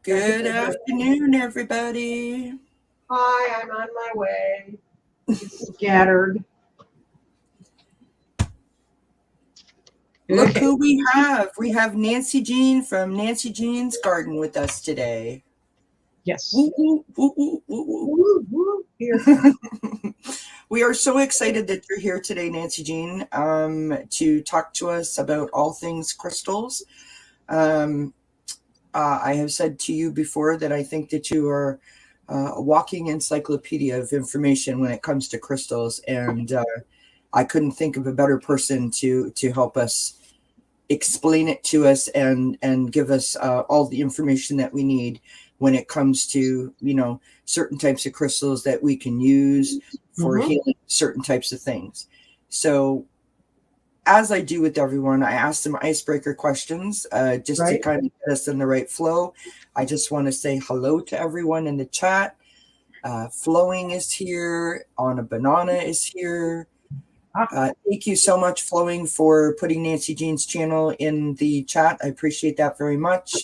Good afternoon, everybody. Hi, I'm on my way. Scattered. Look who we have. We have Nancy Jean from Nancy Jean's Garden with us today. Yes. Woo, woo, woo, woo, woo, woo. Woo, woo, here. We are so excited that you're here today, Nancy Jean, to talk to us about all things crystals. I have said to you before that I think that you are a walking encyclopedia of information when it comes to crystals, and I couldn't think of a better person to help us explain it to us and give us all the information that we need when it comes to, certain types of crystals that we can use for healing certain types of things. So as I do with everyone, I ask them icebreaker questions just to kind of get us in the right flow. I just want to say hello to everyone in the chat. Flowing is here. On a Banana is here. Thank you so much, Flowing, for putting Nancy Jean's channel in the chat. I appreciate that very much.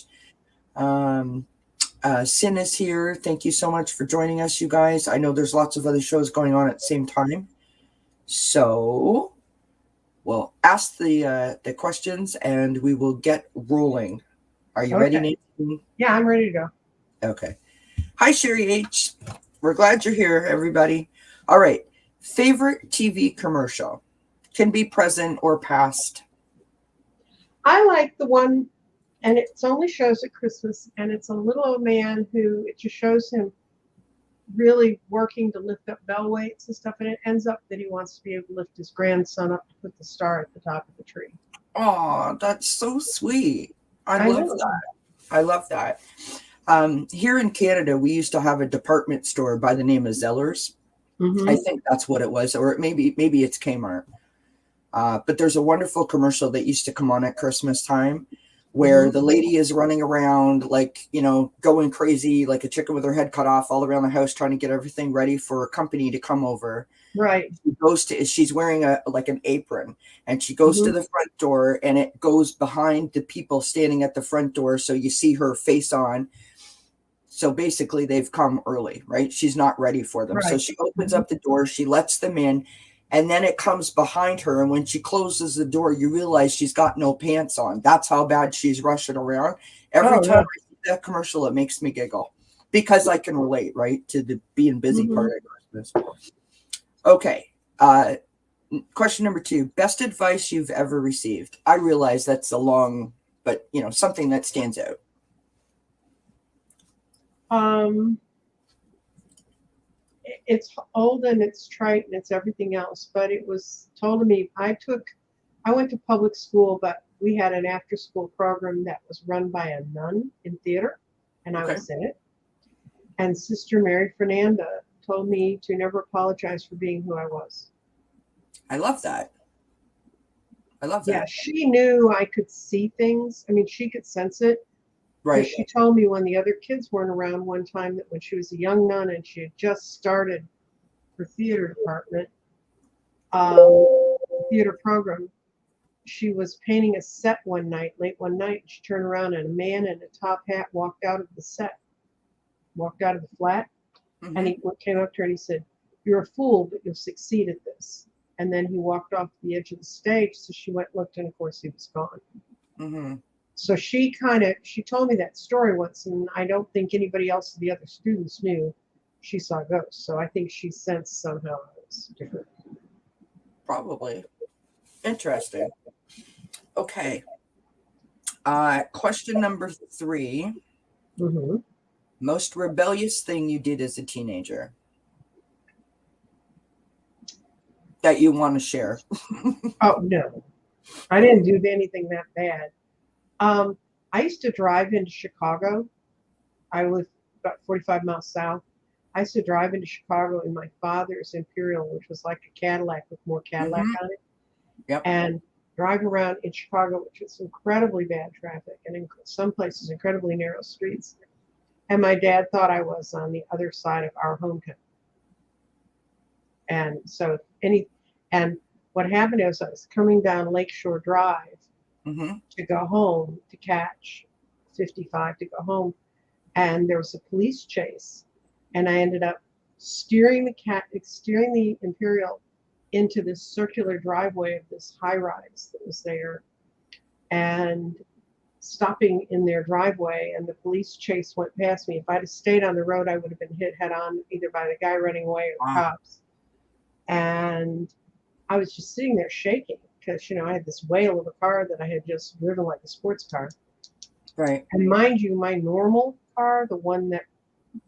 Sin is here. Thank you so much for joining us, you guys. I know there's lots of other shows going on at the same time. So we'll ask the questions and we will get rolling. Are you ready, Nancy? Yeah, I'm ready to go. Okay. Hi, Sherry H. We're glad you're here, everybody. All right. Favorite TV commercial, can be present or past. I like the one, and it only shows at Christmas, and it's a little old man who, it just shows him really working to lift up bell weights and stuff, and it ends up that he wants to be able to lift his grandson up to put the star at the top of the tree. Oh, that's so sweet. I love that. I love that. Here in Canada, we used to have a department store by the name of Zellers. I think that's what it was, or maybe it's Kmart. But there's a wonderful commercial that used to come on at Christmas time where the lady is running around like, going crazy, like a chicken with her head cut off all around the house, trying to get everything ready for a company to come over. Right. She's wearing an apron, and she goes to the front door, and it goes behind the people standing at the front door. So you see her face on. So basically they've come early, right? She's not ready for them. Right. So she opens up the door, she lets them in, and then it comes behind her. And when she closes the door, you realize she's got no pants on. That's how bad she's rushing around. Every time I see that commercial, it makes me giggle because I can relate, right, to the being busy part of Christmas. Okay. Question number 2, best advice you've ever received. I realize that's a long, but something that stands out. It's old and it's trite and it's everything else, but it was told to me. I went to public school, but we had an after-school program that was run by a nun in theater, and I was in it. And Sister Mary Fernanda told me to never apologize for being who I was. I love that. Yeah, she knew I could see things. I mean, she could sense it. Right. She told me when the other kids weren't around one time that when she was a young nun and she had just started her theater department, theater program, she was painting a set late one night. She turned around and a man in a top hat walked out of the set, walked out of the flat, and he came up to her and he said, "You're a fool, but you'll succeed at this." And then he walked off the edge of the stage. So she went and looked, and of course he was gone. So she told me that story once, and I don't think anybody else, the other students, knew she saw ghosts. So I think she sensed somehow it was different. Probably. Interesting. Okay. Question number 3. Most rebellious thing you did as a teenager that you want to share? Oh, no. I didn't do anything that bad. I used to drive into Chicago. I lived about 45 miles south. I used to drive into Chicago in my father's Imperial, which was like a Cadillac with more Cadillac on it. Yep. And drive around in Chicago, which was incredibly bad traffic, and in some places incredibly narrow streets. And my dad thought I was on the other side of our homecoming. And so what happened is I was coming down Lakeshore Drive to go home to catch 55 to go home. and there was a police chase, and I ended up steering the Imperial into this circular driveway of this high rise that was there, and stopping in their driveway, and the police chase went past me. If I'd have stayed on the road, I would have been hit head on either by the guy running away or the cops. And I was just sitting there shaking because, I had this whale of a car that I had just driven like a sports car. Right. And mind you, my normal car, the one that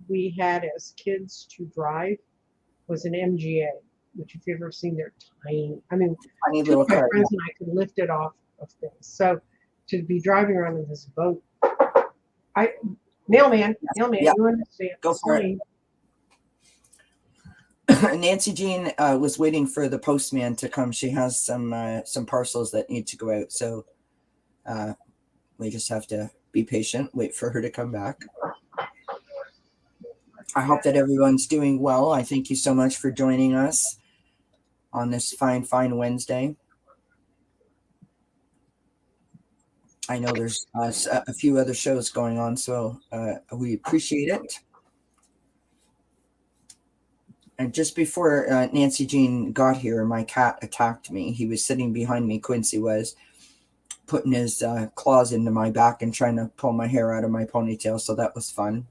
we had as kids to drive, was an MGA, which if you've ever seen, they're tiny. I mean, Tiny two little of my car. friends and I could lift it off of things. So to be driving around in this boat, mailman, Yeah. you understand? Go for it. Nancy Jean was waiting for the postman to come. She has some parcels that need to go out, so we just have to be patient, wait for her to come back. I hope that everyone's doing well. I thank you so much for joining us on this fine Wednesday. I know there's a few other shows going on, so we appreciate it. And just before Nancy Jean got here, my cat attacked me. He was sitting behind me, Quincy was, putting his claws into my back and trying to pull my hair out of my ponytail, so that was fun.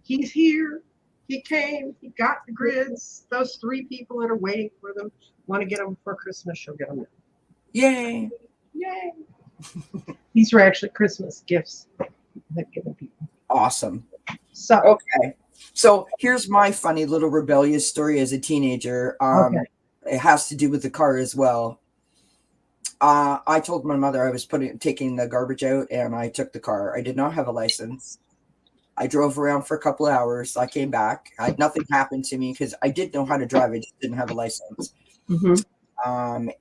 He's here. He came. He got the grids. Those 3 people that are waiting for them want to get them for Christmas. She'll get them now. Yay! Yay! These were actually Christmas gifts that given people. Awesome. So okay. So here's my funny little rebellious story as a teenager. It has to do with the car as well. I told my mother I was taking the garbage out, and I took the car. I did not have a license. I drove around for a couple of hours. I came back. Nothing happened to me because I did know how to drive. I just didn't have a license. Mm-hmm.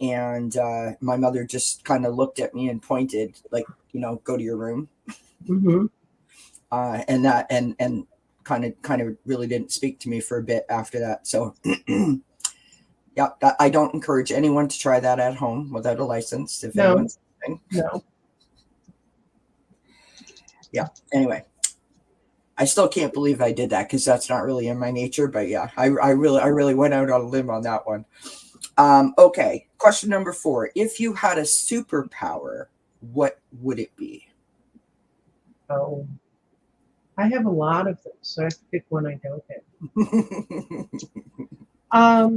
And my mother just kind of looked at me and pointed, like, go to your room. Mm-hmm. And kind of really didn't speak to me for a bit after that. So yeah, I don't encourage anyone to try that at home without a license. If anyone's listening. No. Yeah. Anyway, I still can't believe I did that because that's not really in my nature. But yeah, I really went out on a limb on that one. Okay. Question number 4. If you had a superpower, what would it be? Oh, I have a lot of them, so I have to pick one I don't have.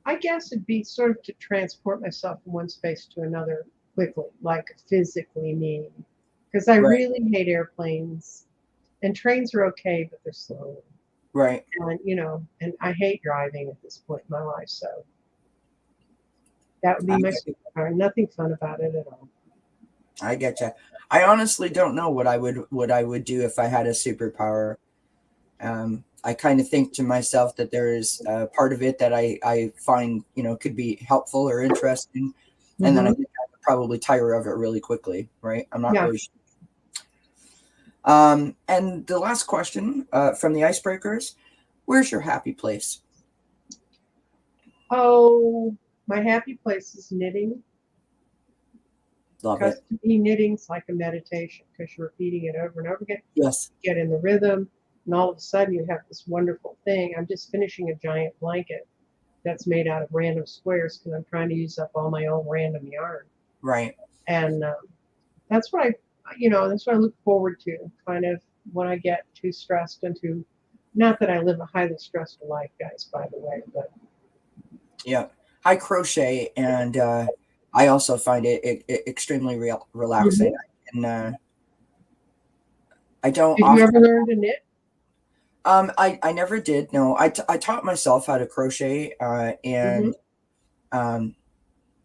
I guess it'd be sort of to transport myself from one space to another quickly, like physically meaning. Because I really hate airplanes, and trains are okay, but they're slow. Right. And and I hate driving at this point in my life, so that would be my superpower. Nothing fun about it at all. I get you. I honestly don't know what I would do if I had a superpower. I kind of think to myself that there is a part of it that I find could be helpful or interesting, and then I think I would probably tire of it really quickly. Right? I'm not really sure. And the last question from the icebreakers: where's your happy place? Oh, my happy place is knitting. Love because it. to me, knitting's like a meditation because you're repeating it over and over again. Yes. You get in the rhythm, and all of a sudden you have this wonderful thing. I'm just finishing a giant blanket that's made out of random squares because I'm trying to use up all my own random yarn. Right. And that's what that's what I look forward to, kind of when I get too stressed and too, not that I live a highly stressful life, guys, by the way, but. Yeah. I crochet, and I also find it extremely relaxing. And I don't. Did you ever learn to knit? I never did. No, I taught myself how to crochet, and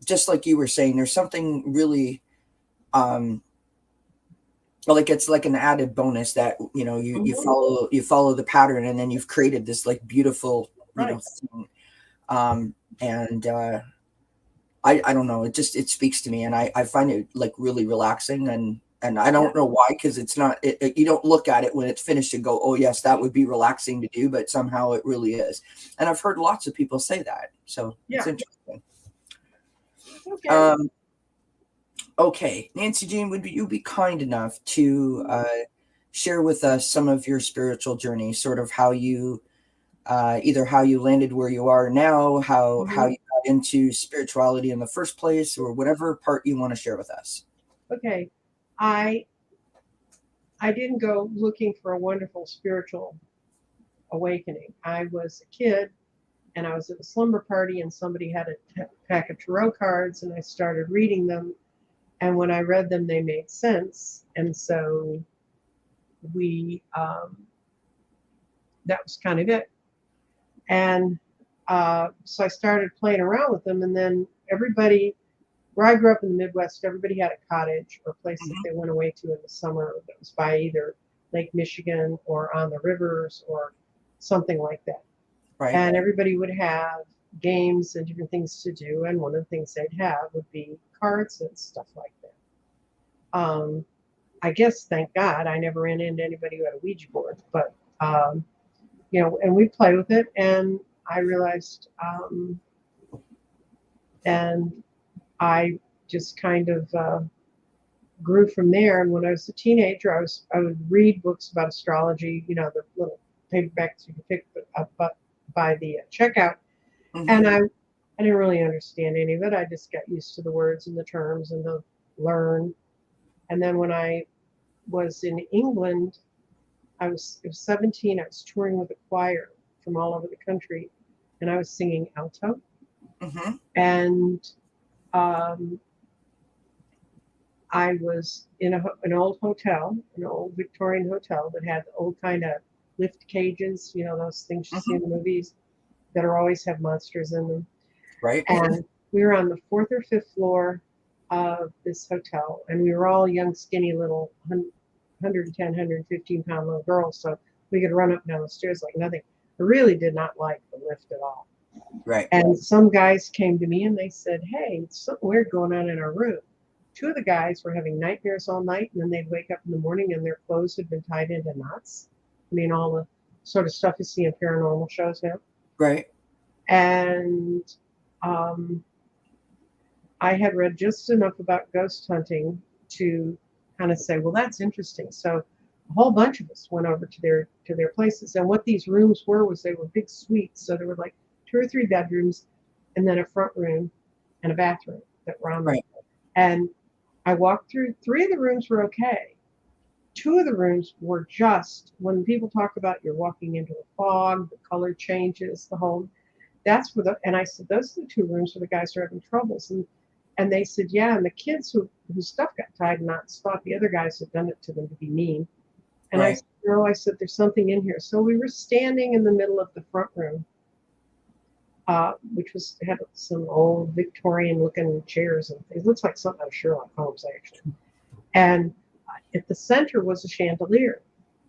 just like you were saying, there's something really, like it's like an added bonus that you follow the pattern, and then you've created this like beautiful thing. And I don't know, it speaks to me, and I find it like really relaxing, and I don't know why, because it's not you don't look at it when it's finished and go, oh yes, that would be relaxing to do, but somehow it really is. And I've heard lots of people say that, so it's interesting. Okay, Nancy Jean, would you be kind enough to share with us some of your spiritual journey, sort of how you either how you landed where you are now, how Mhm. you got into spirituality in the first place, or whatever part you want to share with us. Okay, I I didn't go looking for a wonderful spiritual awakening. I was a kid and I was at a slumber party and somebody had a pack of tarot cards and I started reading them. And when I read them, they made sense. And so we, that was kind of it. And so I started playing around with them. And then everybody, where I grew up in the Midwest, everybody had a cottage or a place that Hmm. they went away to in the summer that was by either Lake Michigan or on the rivers or something like that. Right. And everybody would have games and different things to do. And one of the things they'd have would be cards and stuff like that. I guess, thank God, I never ran into anybody who had a Ouija board, but and we play with it. And I realized, and I just kind of grew from there. And when I was a teenager, I would read books about astrology, the little paperbacks you could pick up by the checkout. Hmm. And I didn't really understand any of it. I just got used to the words and the terms and the learn. And then when I was in England, it was 17. I was touring with a choir from all over the country, and I was singing alto. Hmm. And um, I was in an old hotel, an old Victorian hotel that had the old kind of lift cages, those things you see in Hmm. the movies that are always have monsters in them. Right. And we were on the fourth or fifth floor of this hotel, and we were all young, skinny little 110, 115-pound little girls, so we could run up and down the stairs like nothing. I really did not like the lift at all. Right. And some guys came to me and they said, "Hey, it's something weird going on in our room." Two of the guys were having nightmares all night, and then they'd wake up in the morning and their clothes had been tied into knots. I mean, all the sort of stuff you see in paranormal shows now. Right. And um, I had read just enough about ghost hunting to kind of say, well, that's interesting. So a whole bunch of us went over to their places. And what these rooms were was they were big suites. So there were like 2 or 3 bedrooms and then a front room and a bathroom that were on the. Right. And I walked through 3 of the rooms were okay. 2 of the rooms were just when people talk about you're walking into a fog, the color changes, the whole that's where and I said, those are the 2 rooms where the guys are having troubles. And they said, yeah, and the kids whose stuff got tied in knots thought the other guys had done it to them to be mean. And I Right. said, no, I said, there's something in here. So we were standing in the middle of the front room, which had some old Victorian looking chairs and things. It looks like something out of Sherlock Holmes, actually. And at the center was a chandelier.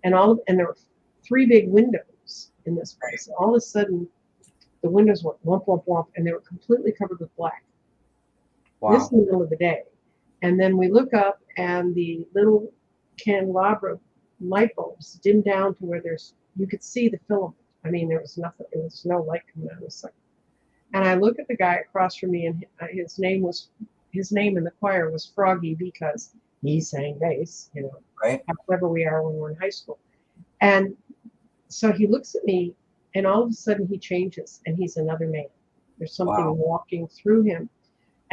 And there were 3 big windows in this place. And all of a sudden, the windows went wump, wump, wump, and they were completely covered with black. This Wow. in the middle of the day. And then we look up and the little candelabra light bulbs dim down to where you could see the filament. I mean, there was nothing, there was no light coming out of the sun. And I look at the guy across from me and his name in the choir was Froggy because he sang bass, Right. how clever we are when we're in high school. And so he looks at me and all of a sudden he changes and he's another man. There's something Wow. walking through him.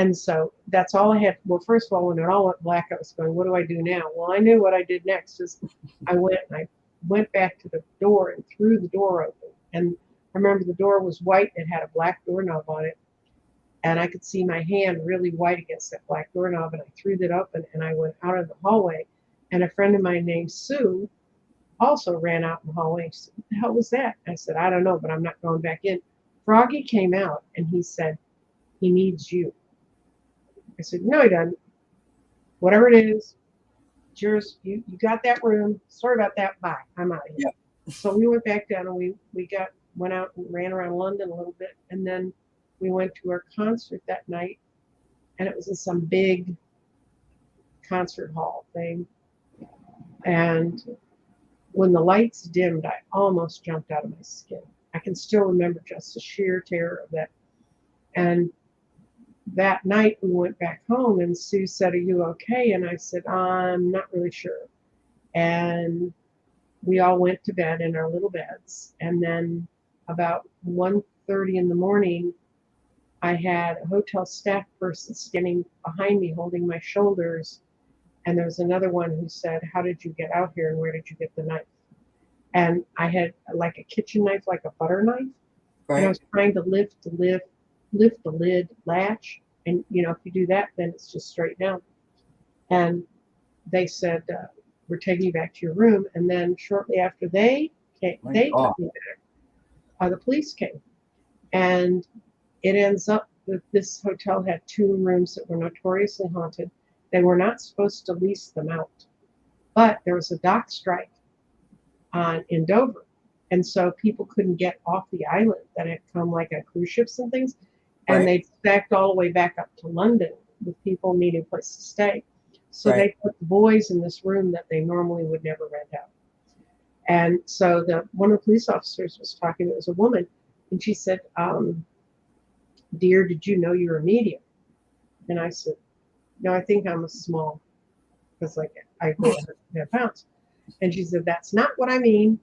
And so that's all I had. Well, first of all, when it all went black, I was going, what do I do now? Well, I knew what I did next is I went back to the door and threw the door open. And I remember the door was white. It had a black doorknob on it. And I could see my hand really white against that black doorknob. And I threw that open and I went out of the hallway. And a friend of mine named Sue also ran out in the hallway. She said, what the hell was that? I said, I don't know, but I'm not going back in. Froggy came out and he said, he needs you. I said, no, he doesn't. Whatever it is, it's yours. You got that room. Sorry about that. Bye. I'm out of here. Yeah. So we went back down and we went out and ran around London a little bit. And then we went to our concert that night. And it was in some big concert hall thing. And when the lights dimmed, I almost jumped out of my skin. I can still remember just the sheer terror of that. And that night we went back home and Sue said, "Are you okay?" And I said, "I'm not really sure." And we all went to bed in our little beds. And then about 1:30 in the morning, I had a hotel staff person standing behind me holding my shoulders. And there was another one who said, "How did you get out here and where did you get the knife?" And I had like a kitchen knife, like a butter knife. And I Right. was trying to lift the lid latch. And, if you do that, then it's just straight down. And they said, "We're taking you back to your room." And then shortly after My they God. took me back, the police came. And it ends up that this hotel had two rooms that were notoriously haunted. They were not supposed to lease them out, but there was a dock strike in Dover. And so people couldn't get off the island that had come like on cruise ships and things. And Right. they stacked all the way back up to London with people needing a place to stay. So Right. they put the boys in this room that they normally would never rent out. And so one of the police officers was talking, it was a woman, and she said, "Dear, did you know you're a medium?" And I said, "No, I think I'm a small, because like I weigh 110 pounds." And she said, "That's not what I mean."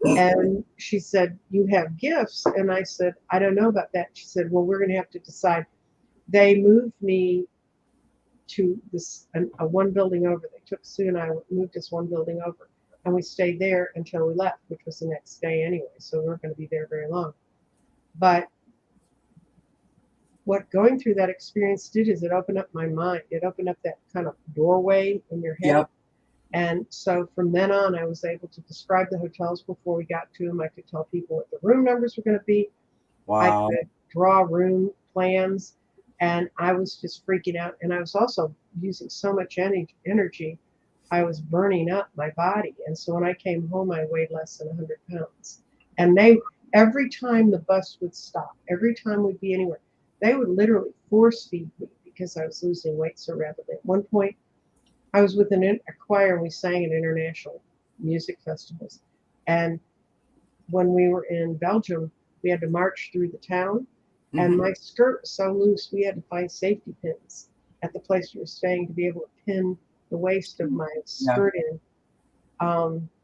And she said, "You have gifts." And I said, "I don't know about that." She said, "Well, we're going to have to decide." They moved me to a one building over. They took Sue and I, moved us one building over. And we stayed there until we left, which was the next day anyway. So we weren't going to be there very long. But what going through that experience did is it opened up my mind. It opened up that kind of doorway in your head. Yep. And so from then on, I was able to describe the hotels before we got to them. I could tell people what the room numbers were going to be. I Wow. could draw room plans. And I was just freaking out. And I was also using so much energy. I was burning up my body. And so when I came home, I weighed less than 100 pounds. And every time the bus would stop, every time we'd be anywhere, they would literally force feed me because I was losing weight so rapidly. At one point, I was with a choir and we sang at international music festivals. And when we were in Belgium, we had to march through the town. And my skirt was so loose, we had to find safety pins at the place we were staying to be able to pin the waist of my Yeah. skirt in.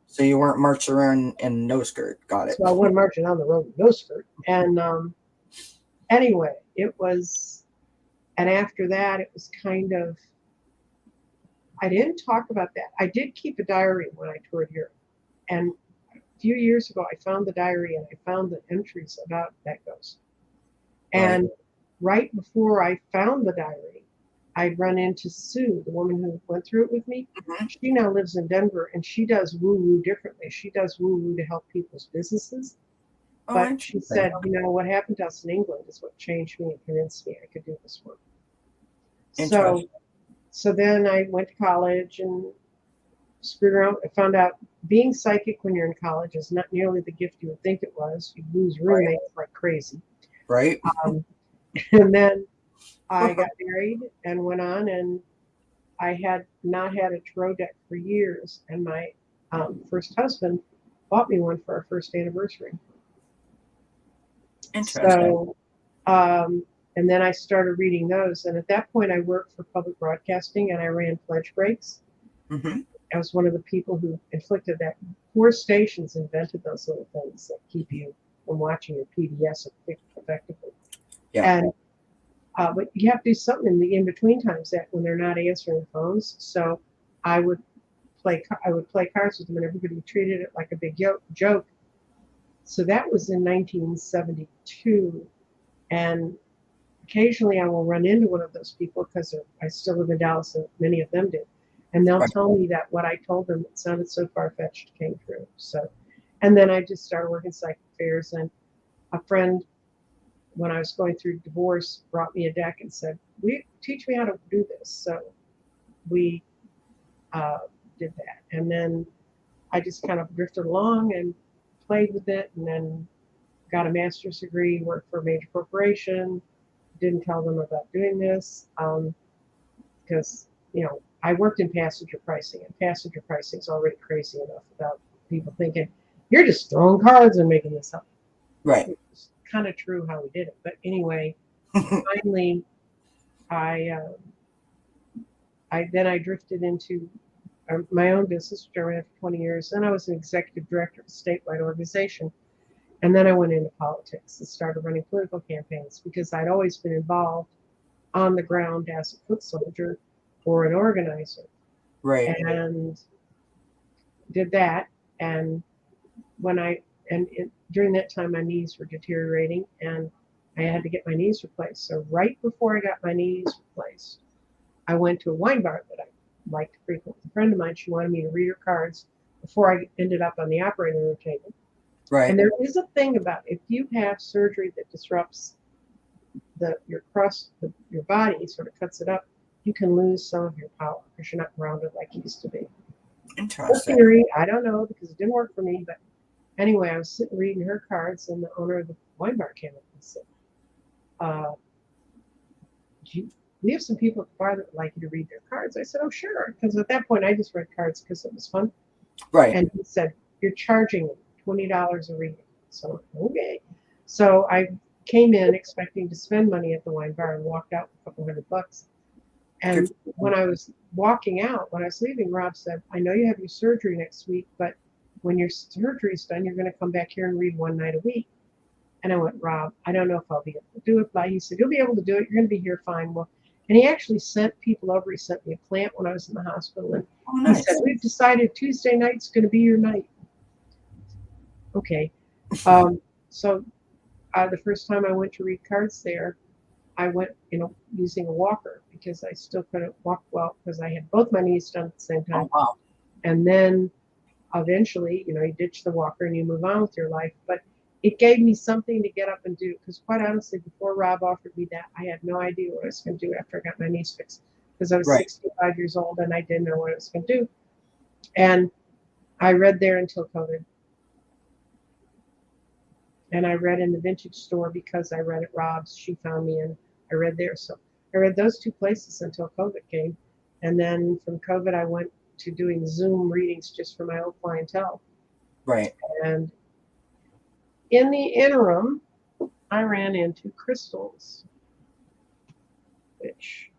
So you weren't marching around in no skirt. Got it. So I wasn't marching on the road with no skirt. And anyway, and after that, it was kind of, I didn't talk about that. I did keep a diary when I toured Europe. And a few years ago, I found the diary and I found the entries about that ghost. And right before I found the diary, I'd run into Sue, the woman who went through it with me. She now lives in Denver and she does woo-woo differently. She does woo-woo to help people's businesses. Oh, But she interesting. said, what happened to us in England is what changed me and convinced me I could do this work. Interesting. So then I went to college and screwed around. I found out being psychic when you're in college is not nearly the gift you would think it was. You lose roommates like crazy. Right. And then I got married and went on, and I had not had a tarot deck for years. And my first husband bought me one for our first anniversary. Interesting. So, and then I started reading those. And at that point, I worked for public broadcasting and I ran pledge breaks. I was one of the people who inflicted that. 4 stations invented those little things that keep you from watching your PBS effectively. Yeah. And but you have to do something in the in-between times that when they're not answering phones. So I would play cards with them, and everybody treated it like a big joke. So that was in 1972, and occasionally I will run into one of those people because I still live in Dallas, and many of them did, and they'll tell me that what I told them that sounded so far-fetched came true. So, and then I just started working psychic fairs, and a friend, when I was going through divorce, brought me a deck and said, teach me how to do this. So we did that. And then I just kind of drifted along and played with it, and then got a master's degree, worked for a major corporation, didn't tell them about doing this because, I worked in passenger pricing, and passenger pricing is already crazy enough without people thinking, you're just throwing cards and making this up. Right. It's kind of true how we did it. But anyway, finally, I I drifted into my own business, which I ran for 20 years. Then I was an executive director of a statewide organization. And then I went into politics and started running political campaigns because I'd always been involved on the ground as a foot soldier or an organizer. Right. And did that. And during that time, my knees were deteriorating and I had to get my knees replaced. So right before I got my knees replaced, I went to a wine bar that I liked to frequent with a friend of mine. She wanted me to read her cards before I ended up on the operating room table. Right. And there is a thing about if you have surgery that disrupts your body, sort of cuts it up, you can lose some of your power because you're not grounded like you used to be. Interesting. Theory, I don't know because it didn't work for me, but anyway, I was sitting reading her cards, and the owner of the wine bar came up and said, "We have some people at the bar that would like you to read their cards." I said, "Oh, sure," because at that point I just read cards because it was fun. Right. And he said, "You're charging $20 a reading." So okay. So I came in expecting to spend money at the wine bar and walked out with a couple $100. And when I was walking out, when I was leaving, Rob said, "I know you have your surgery next week, but when your surgery's done, you're going to come back here and read one night a week." And I went, "Rob, I don't know if I'll be able to do it." But he said, "You'll be able to do it. You're going to be here fine." Well, and he actually sent people over. He sent me a plant when I was in the hospital. And nice. He said, "We've decided Tuesday night's going to be your night." Okay. So the first time I went to read cards there, I went, using a walker because I still couldn't walk well because I had both my knees done at the same time. Oh, wow. And then eventually, you ditch the walker and you move on with your life. But it gave me something to get up and do because quite honestly, before Rob offered me that, I had no idea what I was going to do after I got my knees fixed because I was 65 years old and I didn't know what I was going to do. And I read there until COVID. And I read in the vintage store because I read at Rob's. She found me and I read there. So I read those two places until COVID came. And then from COVID, I went to doing Zoom readings just for my old clientele. Right. And in the interim, I ran into crystals, which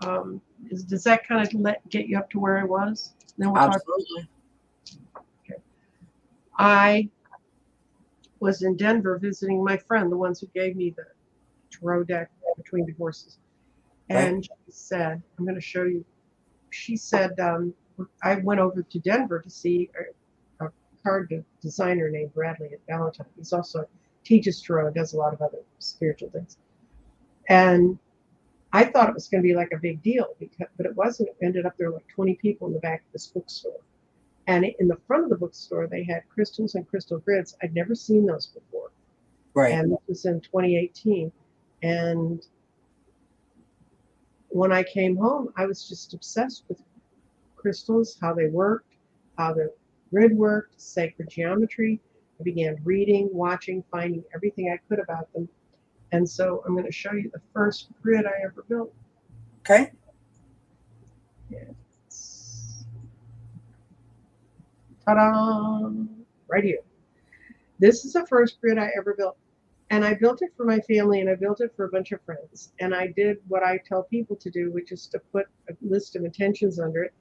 does that kind of get you up to where I was? Then we'll Absolutely. Okay. I was in Denver visiting my friend, the ones who gave me the tarot deck Between Divorces. And She said, "I'm going to show you." She said, I went over to Denver to see a card designer named Bradley at Valentine. He's also teaches tarot, does a lot of other spiritual things. And I thought it was going to be like a big deal, but it wasn't. It ended up there were like 20 people in the back of this bookstore. And in the front of the bookstore, they had crystals and crystal grids. I'd never seen those before. Right. And this was in 2018. And when I came home, I was just obsessed with crystals, how they worked, how the grid worked, sacred geometry. I began reading, watching, finding everything I could about them. And so I'm going to show you the first grid I ever built. Okay. Ta-da! Right here. This is the first grid I ever built. And I built it for my family and I built it for a bunch of friends. And I did what I tell people to do, which is to put a list of intentions under it.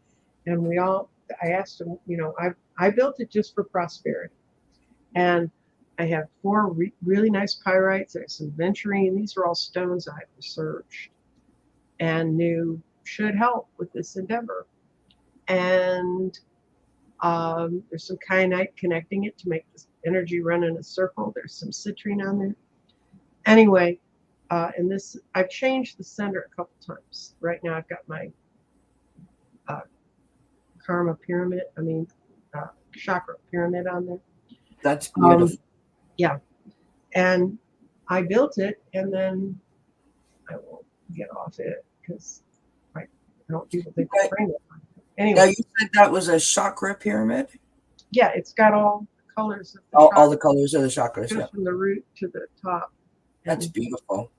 And I asked them, I built it just for prosperity. And I have 4 really nice pyrites. I have some venturine. These are all stones I've researched and knew should help with this endeavor. And there's some kyanite connecting it to make this energy run in a circle. There's some citrine on there. Anyway, and this, I've changed the center a couple times. Right now I've got my chakra pyramid on there. That's beautiful. Yeah. And I built it and then I won't get off it because I don't people think I frame it. Anyway. Now you said that was a chakra pyramid? Yeah, it's got all the colors of the all the colors of the chakras. Goes from the root to the top. That's beautiful.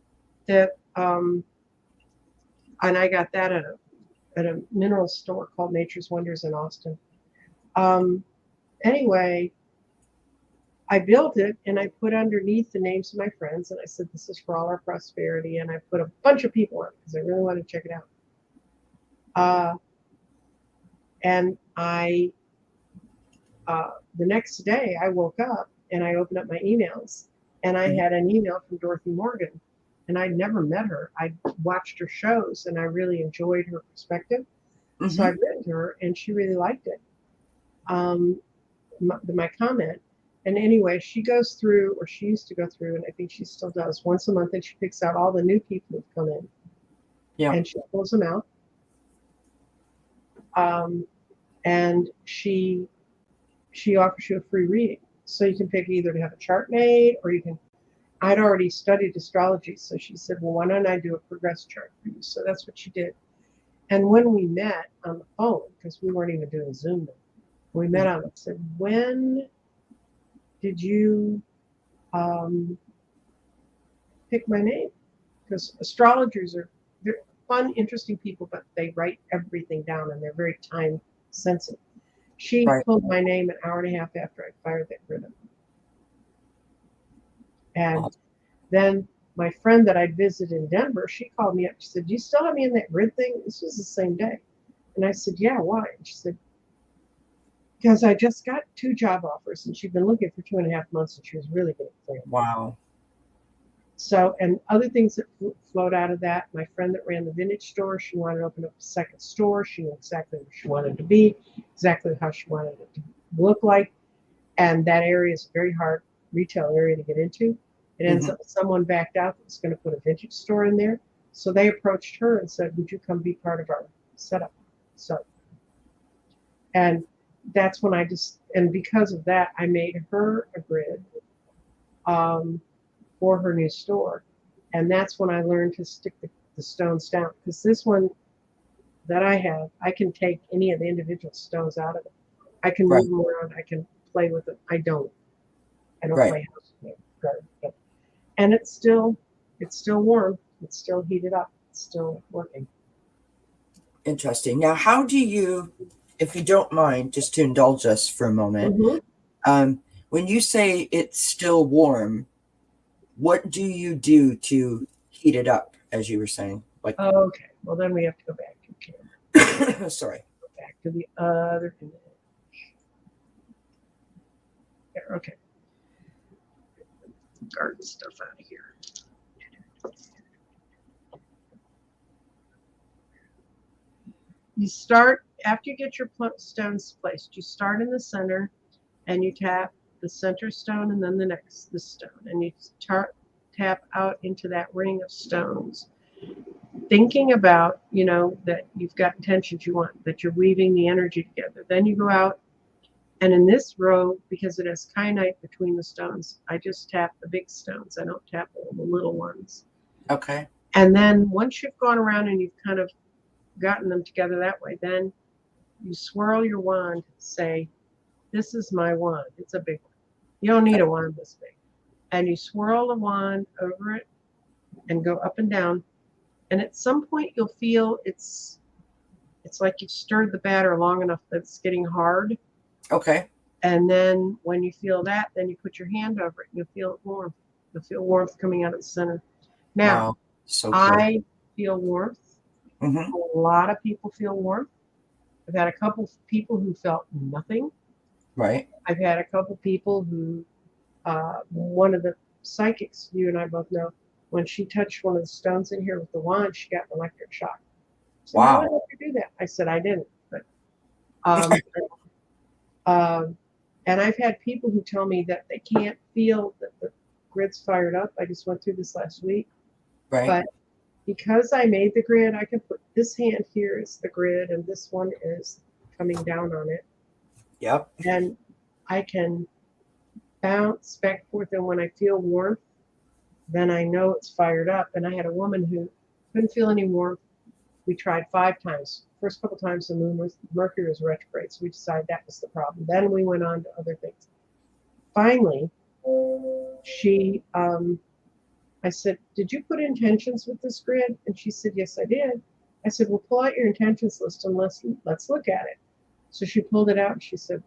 That and I got that at a mineral store called Nature's Wonders in Austin. Anyway, I built it and I put underneath the names of my friends and I said, this is for all our prosperity. And I put a bunch of people on it because I really wanted to check it out. And the next day I woke up and I opened up my emails and I had an email from Dorothy Morgan, and I'd never met her. I watched her shows and I really enjoyed her perspective. So I written to her and she really liked it. My comment. And anyway, she goes through, or she used to go through, and I think she still does, once a month, and she picks out all the new people who've come in. Yeah. And she pulls them out. And she offers you a free reading. So you can pick either to have a chart made, or you can. I'd already studied astrology, so she said, well, why don't I do a progress chart for you? So that's what she did. And when we met on the phone, because we weren't even doing Zoom then, we met on it, said, when did you pick my name? Because astrologers they're fun, interesting people, but they write everything down and they're very time sensitive. She pulled my name an hour and a half after I fired that grid up. And then my friend that I'd visited in Denver, she called me up. She said, do you still have me in that grid thing? This was the same day. And I said, yeah, why? And she said, because I just got 2 job offers and she'd been looking for 2.5 months and she was really good at it. Wow. So, and other things that flowed out of that, my friend that ran the vintage store, she wanted to open up a second store. She knew exactly where she wanted to be, exactly how she wanted it to look like. And that area is a very hard retail area to get into. It ends up someone backed out that was going to put a vintage store in there. So they approached her and said, would you come be part of our setup? So, and that's when and because of that, I made her a grid for her new store. And that's when I learned to stick the stones down. Because this one that I have, I can take any of the individual stones out of it. I can move them around. I can play with them. I don't play house with it. And it's still warm. It's still heated up. It's still working. Interesting. Now, how do you, if you don't mind, just to indulge us for a moment, when you say it's still warm, what do you do to heat it up, as you were saying? Like, okay. Well, then we have to go back to the camera. Sorry. Go back to the other image. Yeah, okay. Garden stuff out of here. You start, after you get your stones placed, you start in the center and you tap the center stone and then the stone. And you tap out into that ring of stones. Thinking about, that you've got intentions you want, that you're weaving the energy together. Then you go out, and in this row, because it has kyanite between the stones, I just tap the big stones. I don't tap all the little ones. Okay. And then once you've gone around and you've kind of gotten them together that way, then you swirl your wand, say, this is my wand. It's a big one. You don't need a wand this big. And you swirl the wand over it and go up and down. And at some point you'll feel it's like you've stirred the batter long enough that it's getting hard. Okay. And then when you feel that, then you put your hand over it and you'll feel it warm. You'll feel warmth coming out of the center. Now, so cool. I feel warmth. A lot of people feel warmth. I've had a couple of people who felt nothing. Right. I've had a couple of people who, one of the psychics, you and I both know, when she touched one of the stones in here with the wand, she got an electric shock. So wow. How did you do that? I said, I didn't. But, and I've had people who tell me that they can't feel that the grid's fired up. I just went through this last week. Right. But because I made the grid, I can put this hand here is the grid and this one is coming down on it. Yep. And I can bounce back and forth. And when I feel warmth, then I know it's fired up. And I had a woman who couldn't feel any warmth. We tried 5 times. First couple times Mercury was retrograde, so we decided that was the problem. Then we went on to other things. Finally, I said, did you put intentions with this grid? And she said, yes, I did. I said, well, pull out your intentions list and let's look at it. So she pulled it out and she said,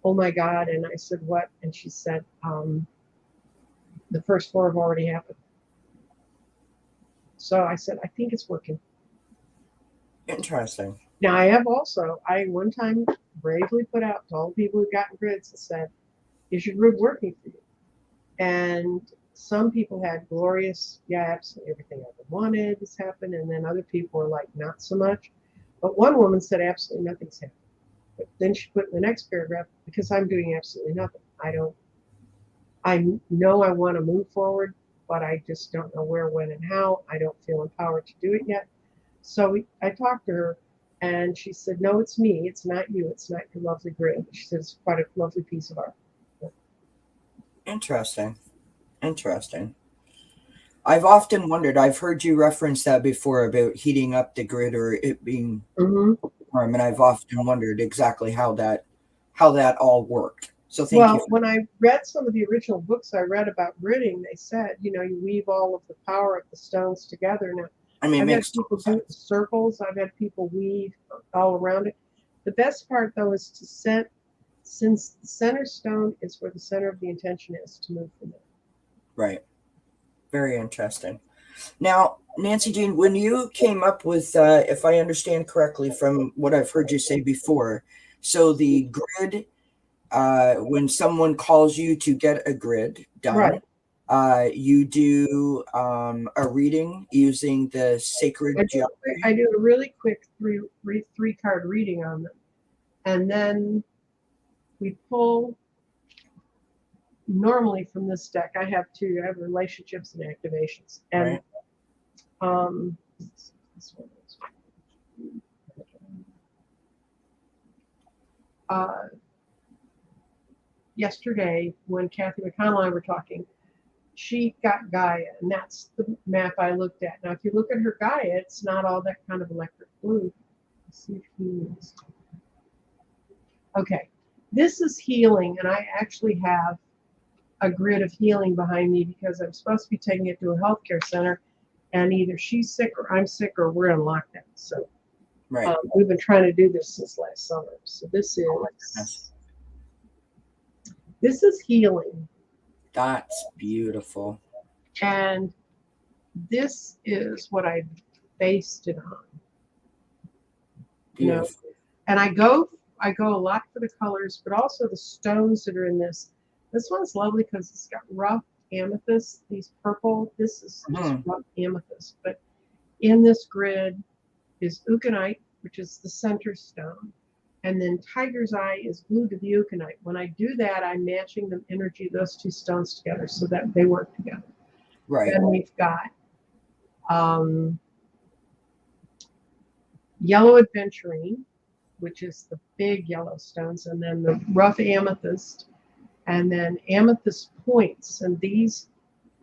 oh my God. And I said, what? And she said, the first 4 have already happened. So I said, I think it's working. Interesting. Now I one time bravely put out to all the people who've gotten grids and said, is your grid working for you? And some people had glorious, yeah, absolutely everything I ever wanted has happened. And then other people were like, not so much. But one woman said, absolutely nothing's happened. But then she put in the next paragraph, because I'm doing absolutely nothing. I know I want to move forward, but I just don't know where, when, and how. I don't feel empowered to do it yet. So I talked to her, and she said, no, it's me. It's not you. It's not your lovely grid. She said, it's quite a lovely piece of art. Interesting. Interesting. I've often wondered, I've heard you reference that before about heating up the grid or it being warm, and I've often wondered exactly how that all worked. So thank you. When I read some of the original books I read about gridding, they said, you weave all of the power of the stones together. Now, I mean, I've had people do circles. I've had people weave all around it. The best part, though, is to set, since the center stone is where the center of the intention is, to move from it. Right. Very interesting. Now, Nancy Jean, when you came up with, if I understand correctly from what I've heard you say before, so the grid, when someone calls you to get a grid done, you do a reading using the sacred geometry. I do a really quick three card reading on them, and then we pull. Normally from this deck, I have two. I have relationships and activations, and this one is, yesterday when Kathy McConnell and I were talking, she got Gaia, and that's the map I looked at. Now, if you look at her Gaia, it's not all that kind of electric blue. Let's see if he is. Okay, this is healing, and I actually have a grid of healing behind me because I'm supposed to be taking it to a healthcare center, and either she's sick or I'm sick or we're in lockdown. So we've been trying to do this since last summer. So this is healing. That's beautiful. And this is what I based it on. Beautiful. And I go a lot for the colors, but also the stones that are in this. This one's lovely because it's got rough amethyst, these purple. This is just rough amethyst. But in this grid is euconite, which is the center stone. And then tiger's eye is glued to the euconite. When I do that, I'm matching the energy of those two stones together so that they work together. Right. Then we've got yellow adventurine, which is the big yellow stones, and then the rough amethyst, and then amethyst points. And these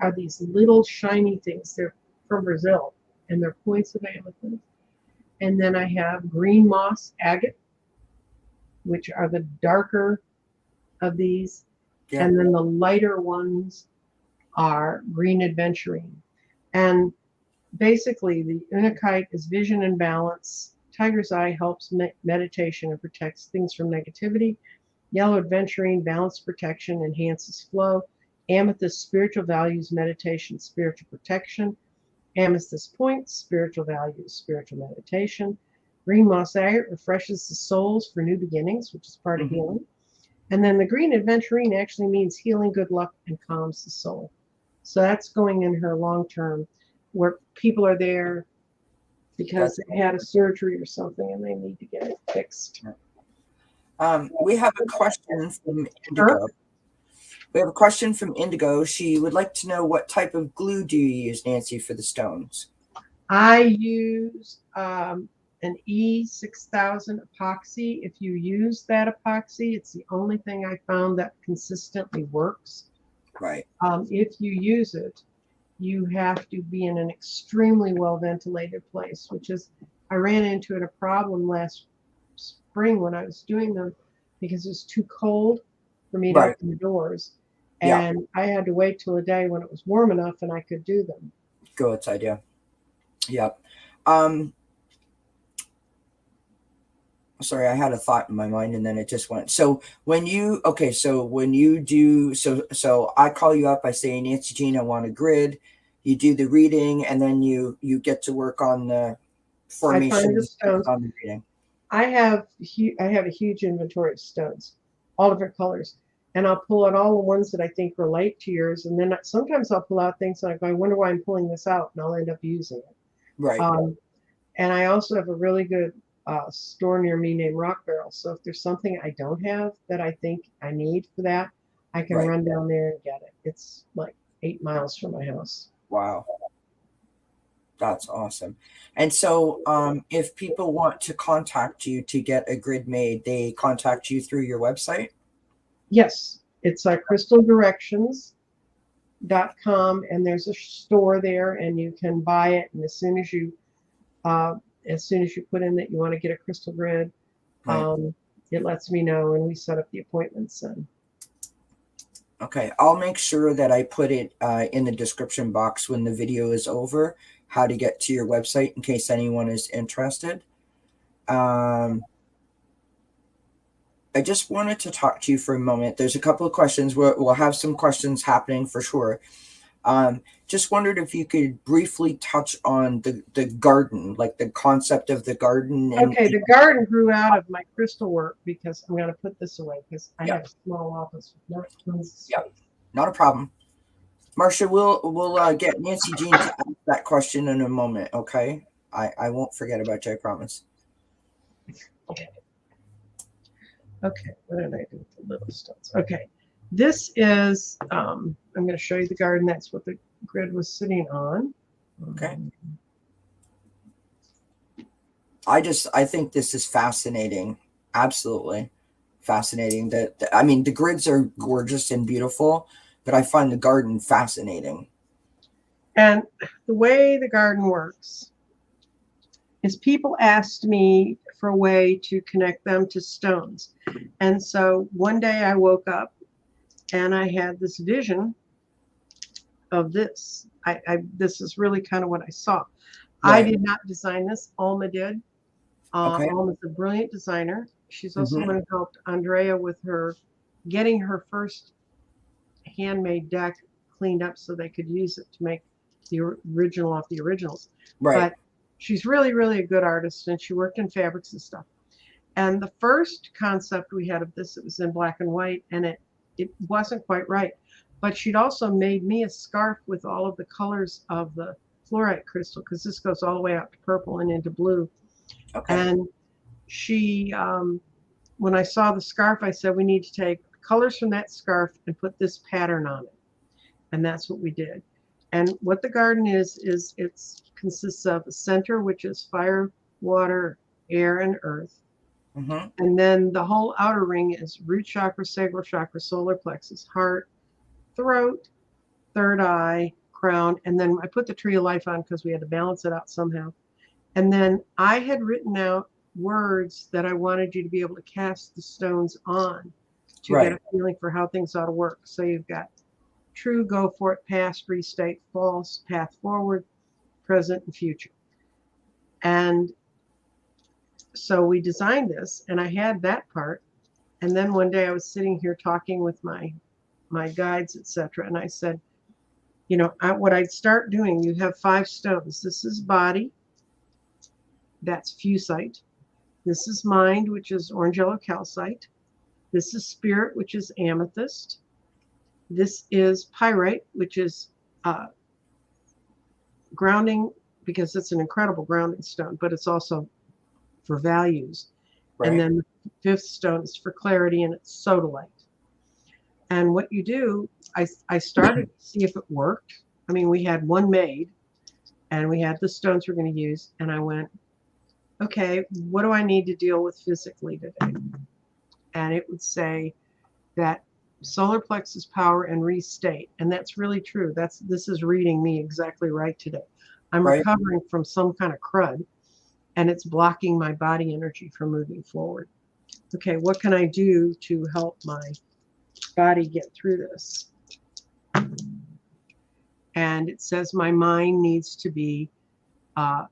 are these little shiny things. They're from Brazil, and they're points of amethyst. And then I have green moss agate, which are the darker of these. Yeah. And then the lighter ones are green adventurine. And basically, the unakite is vision and balance. Tiger's eye helps meditation and protects things from negativity. Yellow adventurine, balance, protection, enhances flow. Amethyst, spiritual values, meditation, spiritual protection. Amethyst points, spiritual values, spiritual meditation. Green moss agate refreshes the souls for new beginnings, which is part of healing. And then the green adventurine actually means healing, good luck, and calms the soul. So that's going in her long term, where people are there because they had a surgery or something and they need to get it fixed. We have a question from Indigo. We have a question from Indigo. She would like to know, what type of glue do you use, Nancy, for the stones? I use an E6000 epoxy. If you use that epoxy, it's the only thing I found that consistently works. Right. If you use it, you have to be in an extremely well ventilated place, which is, I ran into a problem last spring when I was doing them because it was too cold for me to open the doors. And I had to wait till a day when it was warm enough and I could do them. Go outside, yeah. Yeah. Sorry, I had a thought in my mind and then it just went. So when you, okay, so when you do, so I call you up, I say, Nancy Jean, I want a grid. You do the reading and then you get to work on the I find the formations based stones. on the reading. I have a huge inventory of stones, all different colors, and I'll pull out all the ones that I think relate to yours, and then sometimes I'll pull out things like I wonder why I'm pulling this out, and I'll end up using it. Right. Um, and I also have a really good store near me named Rock Barrel. So if there's something I don't have that I think I need for that, I can Right. run down there and get it. It's like 8 miles from my house. Wow. That's awesome. And so if people want to contact you to get a grid made, they contact you through your website? Yes, it's crystaldirections.com, and there's a store there, and you can buy it. And uh, as soon as you put in that you want to get a crystal grid, Right. it lets me know, and we set up the appointments. And Okay, I'll make sure that I put it in the description box when the video is over, how to get to your website in case anyone is interested. I just wanted to talk to you for a moment. There's a couple of questions. We'll have some questions happening for sure. Just wondered if you could briefly touch on the garden, like the concept of the garden. okay, the garden grew out of my crystal work because I'm going to put this away because I have Yep, a small office with not tons of yep, space. not a problem. Marcia, we'll get Nancy Jean to ask that question in a moment. Okay, I won't forget about you. I promise. Okay, what did I do with the little stones? Okay, this is, I'm going to show you the garden. That's what the grid was sitting on. Okay. I think this is fascinating. Absolutely fascinating. I mean, the grids are gorgeous and beautiful, but I find the garden fascinating. And the way the garden works is people asked me for a way to connect them to stones. And so one day I woke up and I had this vision of this. This is really kind of what I saw. I Right. did not design this. Alma did. Okay. Alma's a brilliant designer. She's also Mm-hmm. one who helped Andrea with her getting her first handmade deck cleaned up so they could use it to make the original off the originals. Right. But she's really, really a good artist, and she worked in fabrics and stuff. And the first concept we had of this, it was in black and white, and it wasn't quite right. But she'd also made me a scarf with all of the colors of the fluorite crystal, because this goes all the way out to purple and into blue. Okay. And she, when I saw the scarf, I said, we need to take colors from that scarf and put this pattern on it. And that's what we did. And what the garden is it consists of a center, which is fire, water, air, and earth. Mm-hmm. And then the whole outer ring is root chakra, sacral chakra, solar plexus, heart, throat, third eye, crown. And then I put the tree of life on because we had to balance it out somehow. And then I had written out words that I wanted you to be able to cast the stones on to get Right. a feeling for how things ought to work. So you've got true, go for it, past, restate, false, path forward, present, and future. And so we designed this, and I had that part. And then one day I was sitting here talking with my guides, etc., and I said, you know, what I'd start doing, you have 5 stones. This is body, that's fusite. This is mind, which is orange yellow calcite. This is spirit, which is amethyst. This is pyrite, which is grounding, because it's an incredible grounding stone, but it's also for values. Right. And then the 5th stone is for clarity, and it's sodalite. And what you do, I started to see if it worked. I mean, we had one made, and we had the stones we're going to use, and I went, okay, what do I need to deal with physically today? And it would say that solar plexus power and restate, and that's really true. This is reading me exactly right today. I'm Right. recovering from some kind of crud, and it's blocking my body energy from moving forward. Okay, what can I do to help my body get through this? And it says my mind needs to be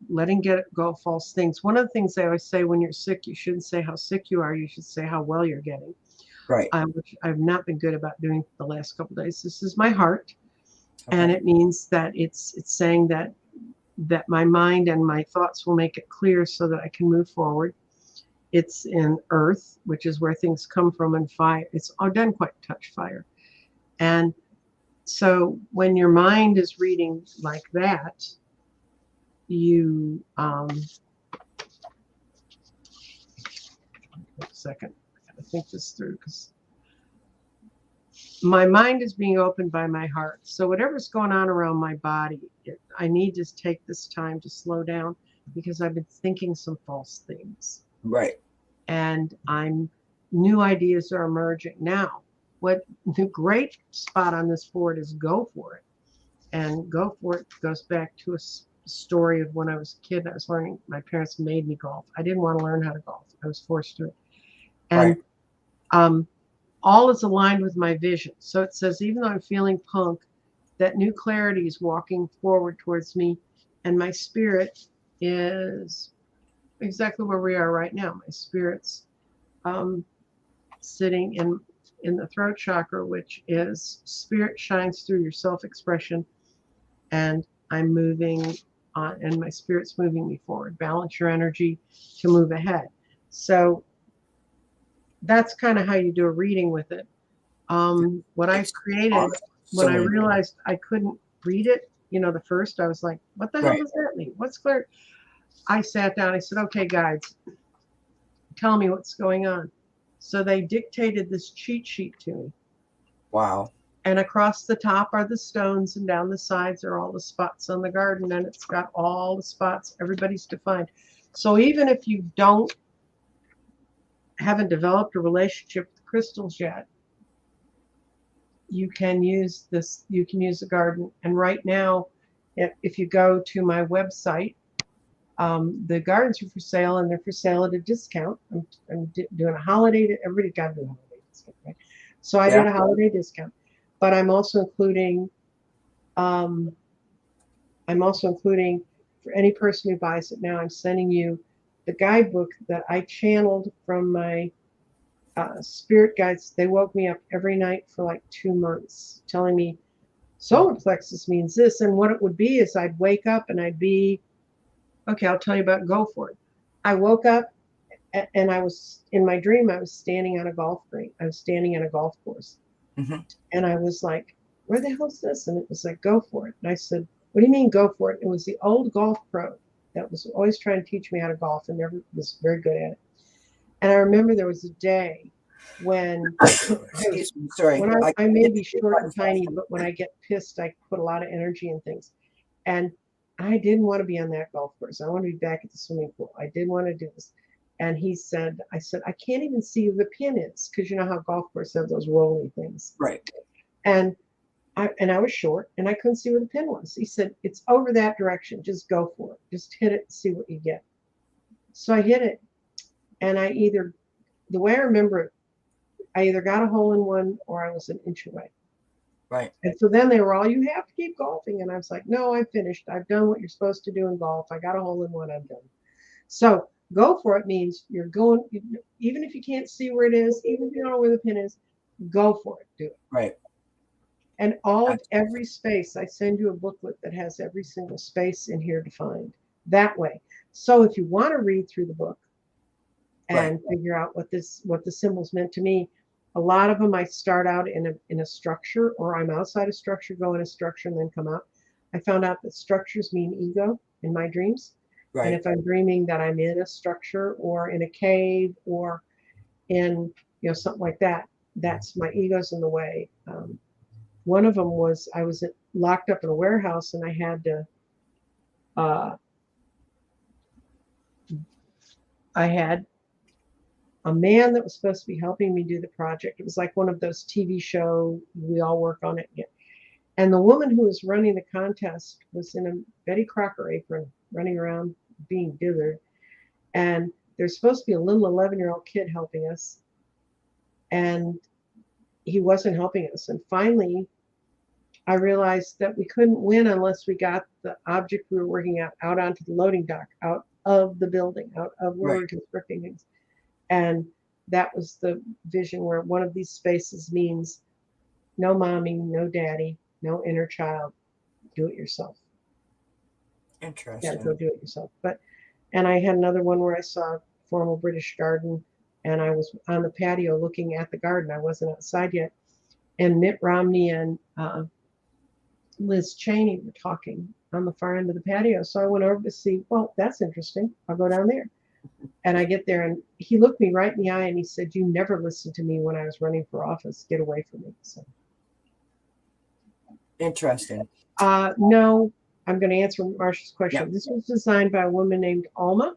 letting go of false things. One of the things I always say, when you're sick, you shouldn't say how sick you are. You should say how well you're getting, Right. which I've not been good about doing the last couple of days. This is my heart, and Okay. it means that it's saying that my mind and my thoughts will make it clear so that I can move forward. It's in earth, which is where things come from, and fire. It doesn't quite touch fire. And so when your mind is reading like that, you wait a second, I gotta think this through, because my mind is being opened by my heart. So whatever's going on around my body, I need to take this time to slow down, because I've been thinking some false things. Right. And new ideas are emerging now. What the great spot on this board is go for it. And go for it goes back to a story of when I was a kid. I was learning, my parents made me golf. I didn't want to learn how to golf. I was forced to. And Right. all is aligned with my vision. So it says, even though I'm feeling punk, that new clarity is walking forward towards me, and my spirit is exactly where we are right now. My spirit's sitting in the throat chakra, which is spirit shines through your self-expression, and I'm moving on, and my spirit's moving me forward. Balance your energy to move ahead. So that's kind of how you do a reading with it. What I've created, when I realized I couldn't read it, the first, I was like, what the hell does that mean? What's clear? I sat down, I said, okay, guides, tell me what's going on. So they dictated this cheat sheet to me. Wow. And across the top are the stones, and down the sides are all the spots on the garden, and it's got all the spots. Everybody's defined. So even if you haven't developed a relationship with crystals yet, you can use this. You can use the garden. And right now, if you go to my website, the gardens are for sale, and they're for sale at a discount. I'm doing a holiday. Everybody got to do a holiday discount, right? So I did a holiday discount, but I'm also including for any person who buys it now, I'm sending you the guidebook that I channeled from my spirit guides. They woke me up every night for like 2 months, telling me solar plexus means this, and what it would be is I'd wake up and I'd be, okay, I'll tell you about go for it. I woke up and I was, in my dream, I was standing on a golf green. I was standing on a golf course. Mm-hmm. And I was like, where the hell is this? And it was like, go for it. And I said, what do you mean go for it? It was the old golf pro that was always trying to teach me how to golf and never was very good at it. And I remember there was a day when Excuse me, sorry. When I may be short and tiny, but when I get pissed, I put a lot of energy in things. And I didn't want to be on that golf course. I want to be back at the swimming pool. I didn't want to do this. And I said, I can't even see where the pin is, because you know how golf courses have those rolling things. Right. And I was short and I couldn't see where the pin was. He said, it's over that direction. Just go for it. Just hit it and see what you get. So I hit it. And the way I remember it, I either got a hole in one or I was an inch away. Right. And so then they were all, you have to keep golfing. And I was like, no, I'm finished. I've done what you're supposed to do in golf. I got a hole in one. I'm done. So go for it means you're going, even if you can't see where it is, even if you don't know where the pin is, go for it. Do it. Right. And every space, I send you a booklet that has every single space in here defined that way. So if you want to read through the book and figure out what the symbols meant to me, a lot of them I start out in a structure, or I'm outside a structure, go in a structure, and then come out. I found out that structures mean ego in my dreams. Right. And if I'm dreaming that I'm in a structure or in a cave or in something like that, that's my ego's in the way. One of them was I was locked up in a warehouse, and I had to I had a man that was supposed to be helping me do the project. It was like one of those TV show, we all work on it. And the woman who was running the contest was in a Betty Crocker apron, running around being dithered. And there's supposed to be a little 11-year-old kid helping us. And he wasn't helping us. And finally, I realized that we couldn't win unless we got the object we were working out onto the loading dock, out of the building, out of where Right. we're constructing things. And that was the vision where one of these spaces means no mommy, no daddy, no inner child, do it yourself. You gotta go Interesting. do it yourself. And I had another one where I saw a formal British garden, and I was on the patio looking at the garden. I wasn't outside yet. And Mitt Romney and Liz Cheney were talking on the far end of the patio. So I went over to see, well, that's interesting. I'll go down there. And I get there, and he looked me right in the eye and he said, "You never listened to me when I was running for office. Get away from me." So, Interesting. no, I'm going to answer Marcia's Yeah. question. This was designed by a woman named Alma,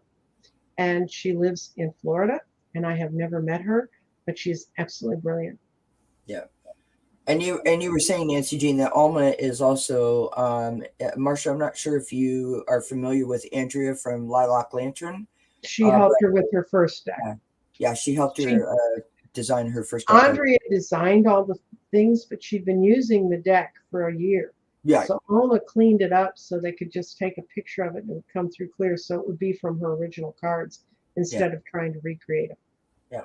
and she lives in Florida. And I have never met her, but she's absolutely brilliant. Yeah. And you were saying, Nancy Jean, that Alma is also Marcia. I'm not sure if you are familiar with Andrea from Lilac Lantern. She helped her with her first deck. Yeah, she helped She, her design her first deck. Andrea designed all the things, but she'd been using the deck for a year. Yeah. So Alma cleaned it up so they could just take a picture of it and it would come through clear. So it would be from her original cards instead of trying to recreate them. Yeah.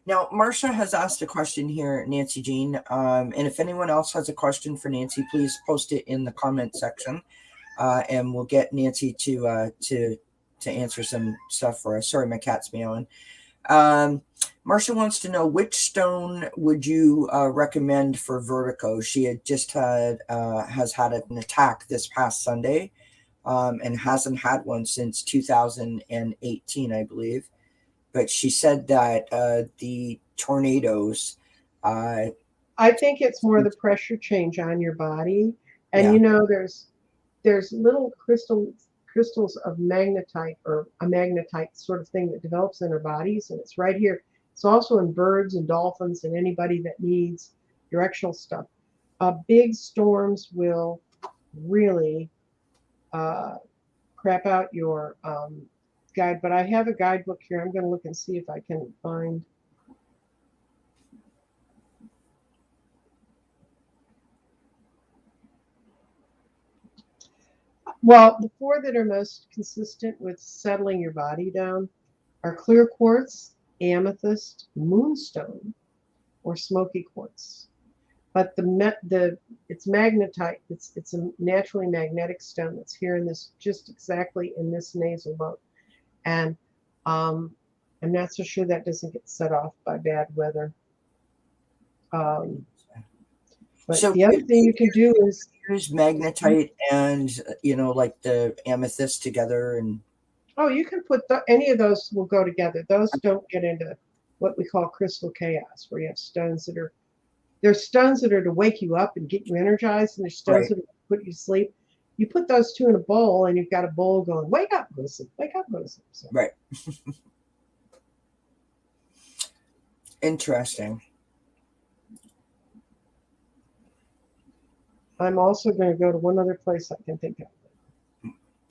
Now, Marcia has asked a question here, Nancy Jean. And if anyone else has a question for Nancy, please post it in the comment section, and we'll get Nancy to answer some stuff for us. Sorry, my cat's meowing. Marcia wants to know, which stone would you recommend for vertigo? She had just has had an attack this past Sunday, and hasn't had one since 2018, I believe. But she said that the tornadoes. I think it's more the pressure change on your body, and there's little crystals of magnetite, or a magnetite sort of thing that develops in our bodies, and it's right here. It's also in birds and dolphins and anybody that needs directional stuff. Big storms will really crap out your guide, but I have a guidebook here. I'm going to look and see if I can find. Well, the four that are most consistent with settling your body down are clear quartz, amethyst, moonstone, or smoky quartz. But it's magnetite. It's a naturally magnetic stone that's here in this, just exactly in this nasal bone. And I'm not so sure that doesn't get set off by bad weather. But So the other thing you can do is use magnetite and like the amethyst together, and you can put any of those will go together. Those don't get into what we call crystal chaos, where you have stones that are there's stones that are to wake you up and get you energized, and there's stones that are to put you to sleep. You put those two in a bowl, and you've got a bowl going, wake up, go to sleep, wake up, go to sleep. So. Right. Interesting. I'm also going to go to one other place I can think of.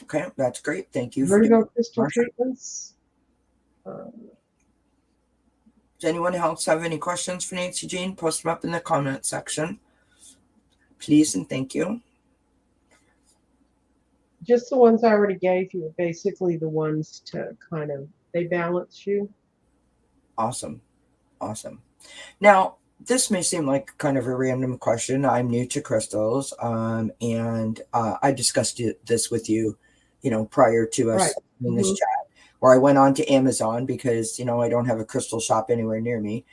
Okay, that's great. Thank you. Vertigo crystal treatments. Does anyone else have any questions for Nancy Jean? Post them up in the comment section, please, and thank you. Just the ones I already gave you are basically the ones to kind of, they balance you. Awesome. Now, this may seem like kind of a random question. I'm new to crystals, and I discussed this with you, prior to us in this chat, where I went on to Amazon because, I don't have a crystal shop anywhere near me,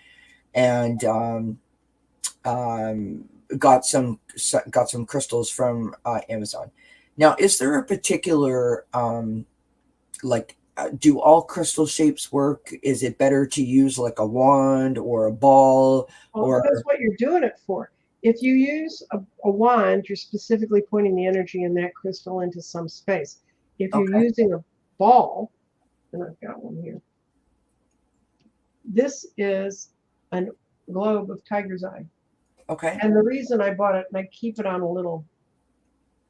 and got some crystals from Amazon. Now, is there a particular do all crystal shapes work? Is it better to use like a wand or a ball? Or that's what you're doing it for. If you use a wand, you're specifically pointing the energy in that crystal into some space. If you're using a ball, and I've got one here, this is a globe of tiger's eye. Okay. And the reason I bought it, and I keep it on a little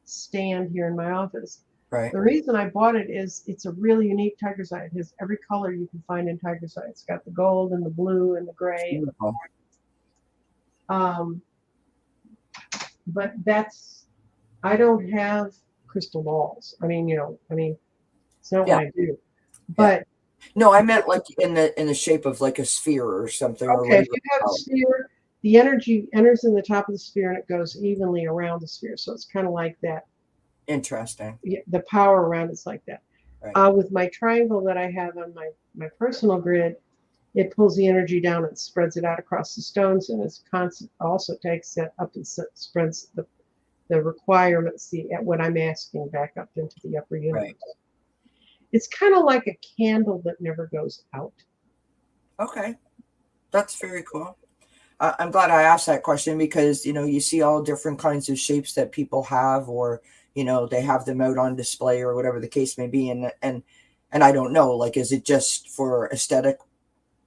stand here in my office. Right. The reason I bought it is it's a really unique tiger's eye. It has every color you can find in tiger's eye. It's got the gold and the blue and the gray. but I don't have crystal balls. I mean, it's not Yeah. what I do. Yeah. But No, I meant like in the shape of like a sphere or something or okay, if whatever. you have a sphere, the energy enters in the top of the sphere and it goes evenly around the sphere. So it's kind of like that. Interesting. The power around it's like that. Right. With my triangle that I have on my personal grid, it pulls the energy down and spreads it out across the stones, and it's constant. Also takes it up and spreads the requirements, what I'm asking back up into the upper universe. Right. It's kind of like a candle that never goes out. Okay. That's very cool. I'm glad I asked that question because, you see all different kinds of shapes that people have, or, they have them out on display or whatever the case may be. And I don't know, like, is it just for aesthetic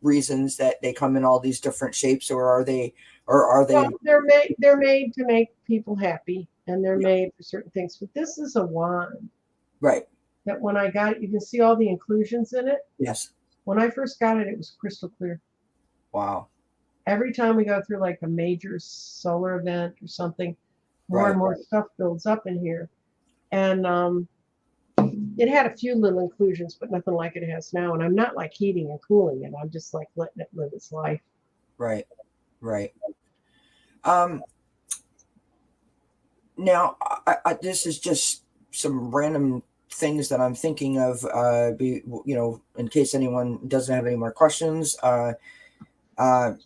reasons that they come in all these different shapes, or are they, Well, they're made to make people happy, and they're made for certain things. But this is a wand right? that when I got it, you can see all the inclusions in it. Yes. When I first got it, it was crystal clear. Wow. Every time we go through like a major solar event or something, more Right. and more stuff builds up in here. And it had a few little inclusions, but nothing like it has now. And I'm not like heating and cooling it. I'm just like letting it live its life. Right. Right. Now, this is just some random things that I'm thinking of. In case anyone doesn't have any more questions, I have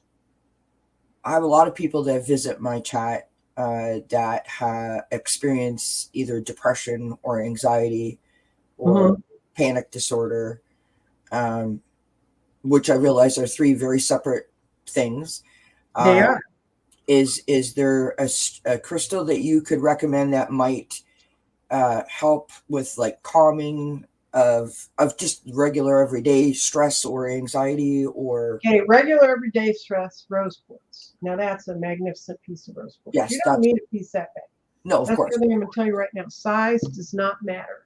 a lot of people that visit my chat that experience either depression or anxiety or panic disorder, which I realize are three very separate things. They are. Is there a crystal that you could recommend that might help with like calming of just regular everyday stress or anxiety? Or Okay, regular everyday stress, rose quartz. Now that's a magnificent piece of rose quartz. yes, You don't need a piece that big. No, of That's course. the other thing I'm going to tell you right now. Size does not matter.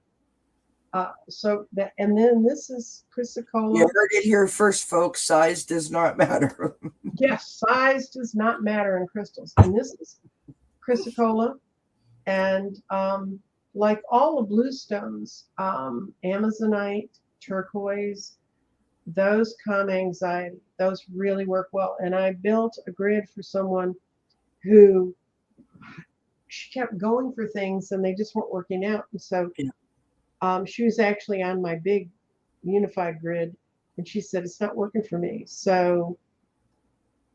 And then this is chrysocolla. You heard it here first, folks. Size does not matter. Yes, size does not matter in crystals. And this is chrysocolla. And like all the blue stones, amazonite, turquoise, those calm anxiety. Those really work well. And I built a grid for someone who she kept going for things and they just weren't working out. And so she was actually on my big unified grid, and she said, it's not working for me. So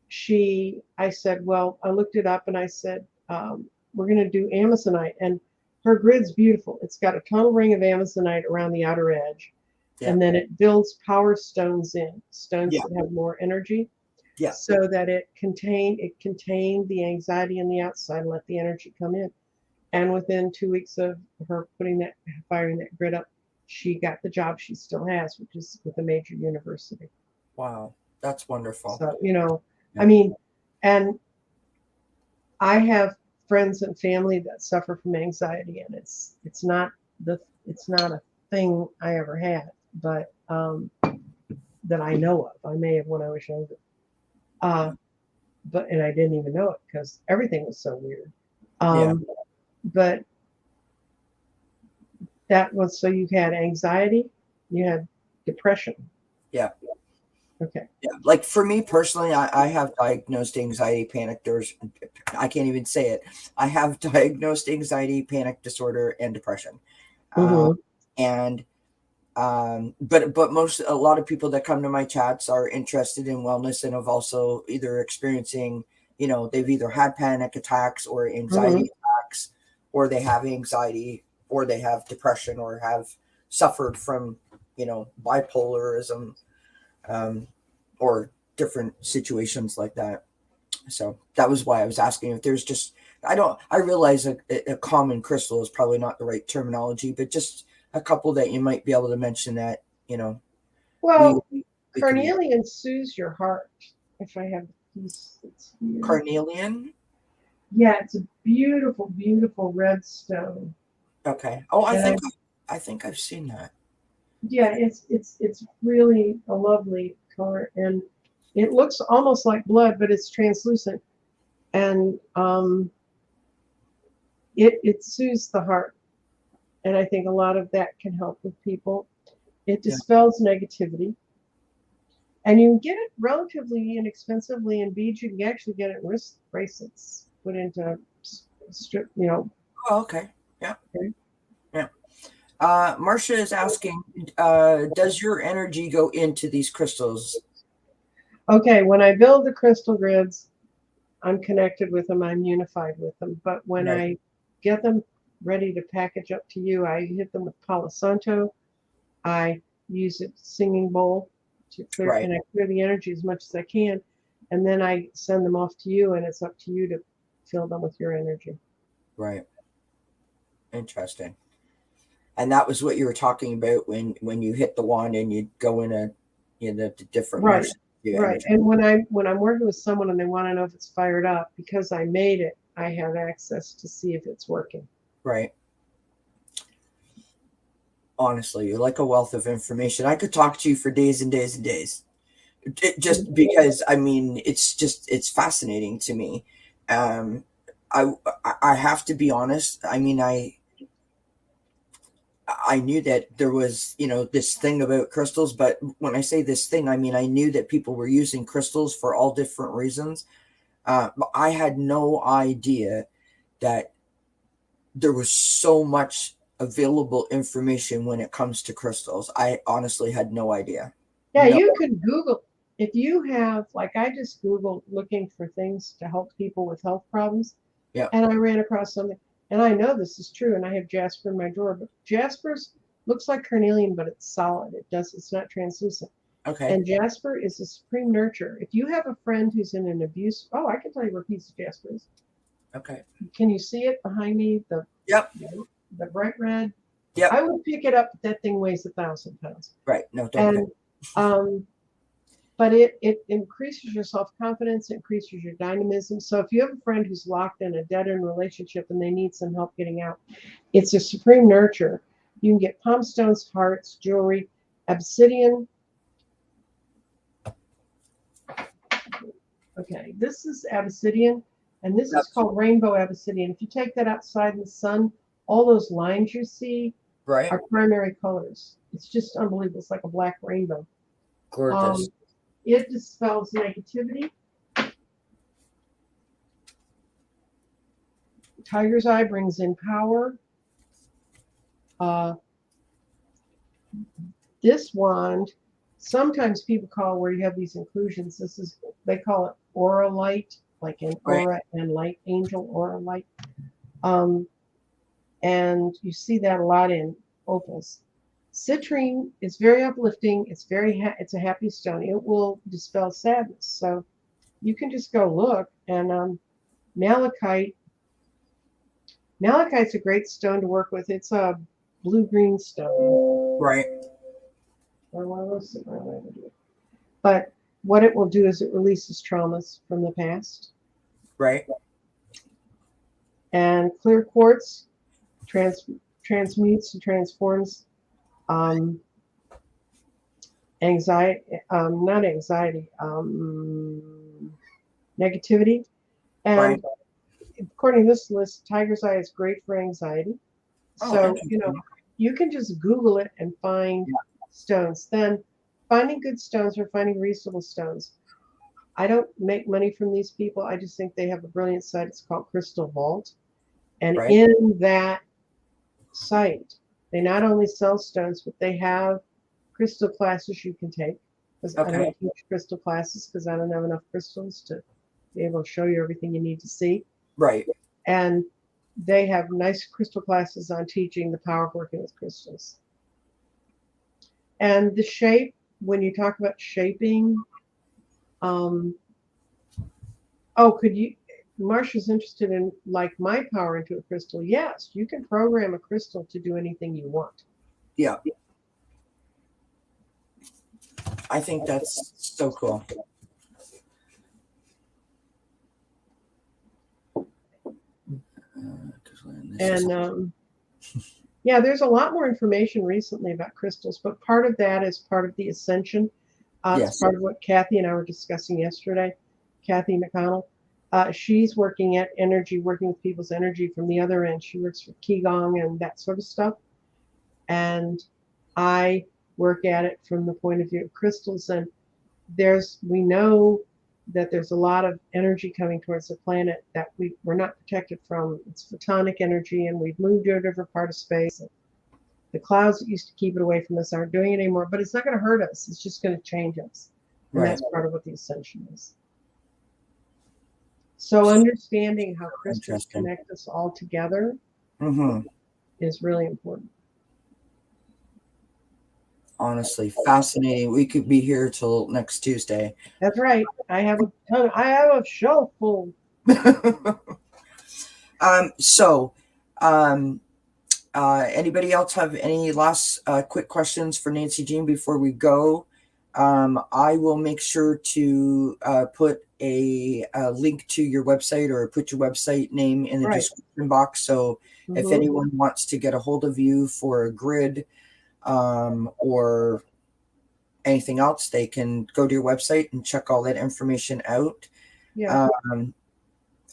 I said, well, I looked it up and I said, we're going to do amazonite. And her grid's beautiful. It's got a total ring of amazonite around the outer edge. Yeah. And then it builds power stones in, stones that have more energy. Yeah. So that it contained the anxiety in the outside and let the energy come in. And within 2 weeks of her firing that grid up, she got the job she still has, which is with a major university. Wow, that's wonderful. So, I mean, and I have friends and family that suffer from anxiety, and it's not a thing I ever had, but that I know of. I may have when I was younger, and I didn't even know it because everything was so weird. But that was, so you had anxiety, you had depression. Yeah. Okay. Yeah. Like for me personally, I have diagnosed anxiety, panic disorder. I can't even say it. I have diagnosed anxiety, panic disorder, and depression. But a lot of people that come to my chats are interested in wellness and have also either experiencing, they've either had panic attacks or anxiety attacks, or they have anxiety, or they have depression, or have suffered from, bipolarism, or different situations like that. So that was why I was asking if there's just, I realize a common crystal is probably not the right terminology, but just a couple that you might be able to mention that, Well, carnelian soothes your heart. If I have a piece that's here. Carnelian? Yeah, it's a beautiful, beautiful red stone. Okay. Oh, I think I've seen that. Yeah, it's really a lovely color, and it looks almost like blood, but it's translucent. And it soothes the heart, and I think a lot of that can help with people. It Yeah. dispels negativity, and you can get it relatively inexpensively in beads. You can actually get it in wrist bracelets, put into strip, Oh, okay. Yeah. okay. Yeah. Marcia is asking, does your energy go into these crystals? Okay, when I build the crystal grids, I'm connected with them, I'm unified with them. But when Right. I get them ready to package up to you, I hit them with Palo Santo. I use a singing bowl to clear, Right. and I clear the energy as much as I can. And then I send them off to you, and it's up to you to fill them with your energy. Right. Interesting. And that was what you were talking about when you hit the wand and you go in the different Right, meshes, right. energy. And when I'm working with someone and they want to know if it's fired up, because I made it, I have access to see if it's working. Right. Honestly, you're like a wealth of information. I could talk to you for days and days and days. Just because it's fascinating to me. Um, I have to be honest. I knew that there was, this thing about crystals, but when I say this thing, I mean I knew that people were using crystals for all different reasons. But I had no idea that there was so much available information when it comes to crystals. I honestly had no idea. Yeah, No. you can Google. If you have, like, I just Googled looking for things to help people with health problems, Yeah. and I ran across something, and I know this is true, and I have jasper in my drawer, but jasper's looks like carnelian, but it's solid. It's not translucent. Okay. And jasper is a supreme nurture. If you have a friend who's in an abuse, oh, I can tell you where a piece of jasper is. Okay. Can you see it behind me? Yep. The bright red. Yep. I would pick it up, but that thing weighs 1,000 pounds. Right. No, don't pick. And but it increases your self-confidence, increases your dynamism. So if you have a friend who's locked in a dead-end relationship and they need some help getting out, it's a supreme nurture. You can get palm stones, hearts, jewelry, obsidian. Okay, this is obsidian, and this is That's called rainbow obsidian. If you take that outside in the sun, all those lines you see right. are primary colors. It's just unbelievable. It's like a black rainbow. Gorgeous. It dispels negativity. Tiger's eye brings in power. This wand, sometimes people call where you have these inclusions, they call it aura light, like an Right. aura and light angel aura light. And you see that a lot in opals. Citrine is very uplifting. It's a happy stone. It will dispel sadness. So you can just go look. And malachite. Malachite's a great stone to work with. It's a blue-green stone. Right. Or one of those. But what it will do is it releases traumas from the past. Right. And clear quartz transmutes and transforms anxiety, not anxiety, negativity. Right. And according to this list, tiger's eye is great for anxiety. Oh, So, interesting. you can just Google it and find stones. Then finding good stones or finding reasonable stones. I don't make money from these people. I just think they have a brilliant site. It's called Crystal Vault. And Right. in that site, they not only sell stones, but they have crystal classes you can take. Because I Okay. don't teach crystal classes because I don't have enough crystals to be able to show you everything you need to see. Right. And they have nice crystal classes on teaching the power of working with crystals. And the shape, when you talk about shaping, Marcia's interested in like my power into a crystal. Yes, you can program a crystal to do anything you want. Yeah. I think that's so cool. And yeah, there's a lot more information recently about crystals, but part of that is part of the ascension. It's Yes. part of what Kathy and I were discussing yesterday, Kathy McConnell. She's working at energy, working with people's energy from the other end. She works for Qigong and that sort of stuff. And I work at it from the point of view of crystals. And we know that there's a lot of energy coming towards the planet that we're not protected from. It's photonic energy, and we've moved to a different part of space. The clouds that used to keep it away from us aren't doing it anymore, but it's not going to hurt us. It's just going to change us. And Right. that's part of what the ascension is. So understanding how crystals connect us all together is really important. Honestly, fascinating. We could be here till next Tuesday. That's right. I have a shelf full. Anybody else have any last quick questions for Nancy Jean before we go? I will make sure to put a link to your website, or put your website name in the description box. So if anyone wants to get a hold of you for a grid or anything else, they can go to your website and check all that information out. Yeah.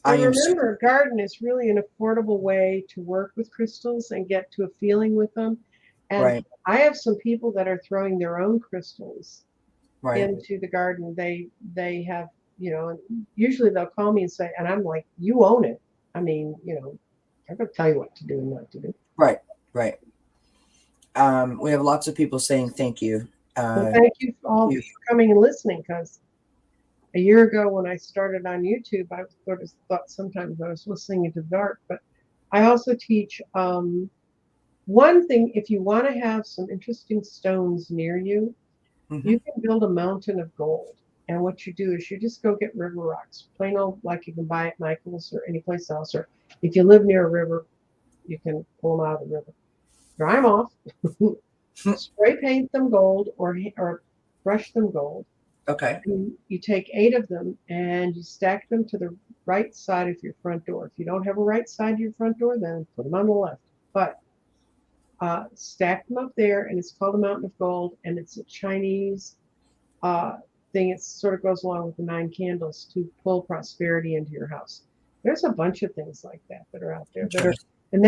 Remember, garden is really an affordable way to work with crystals and get to a feeling with them. And I have some people that are throwing their own crystals into the garden. They have, and usually they'll call me and say, and I'm like, you own it. I mean, I'm going to tell you what to do and not to do. Right. We have lots of people saying thank you. Well, thank you all for coming and listening, because a year ago when I started on YouTube, I sort of thought sometimes I was listening into the dark. But I also teach one thing: if you want to have some interesting stones near you, you can build a mountain of gold. And what you do is you just go get river rocks, plain old, like you can buy at Michael's or any place else. Or if you live near a river, you can pull them out of the river. Dry them off, spray paint them gold, or brush them gold. Okay. And you take 8 of them and you stack them to the right side of your front door. If you don't have a right side of your front door, then put them on the left. But stack them up there, and it's called a mountain of gold, and it's a Chinese thing. It sort of goes along with the 9 candles to pull prosperity into your house. There's a bunch of things like that are out there and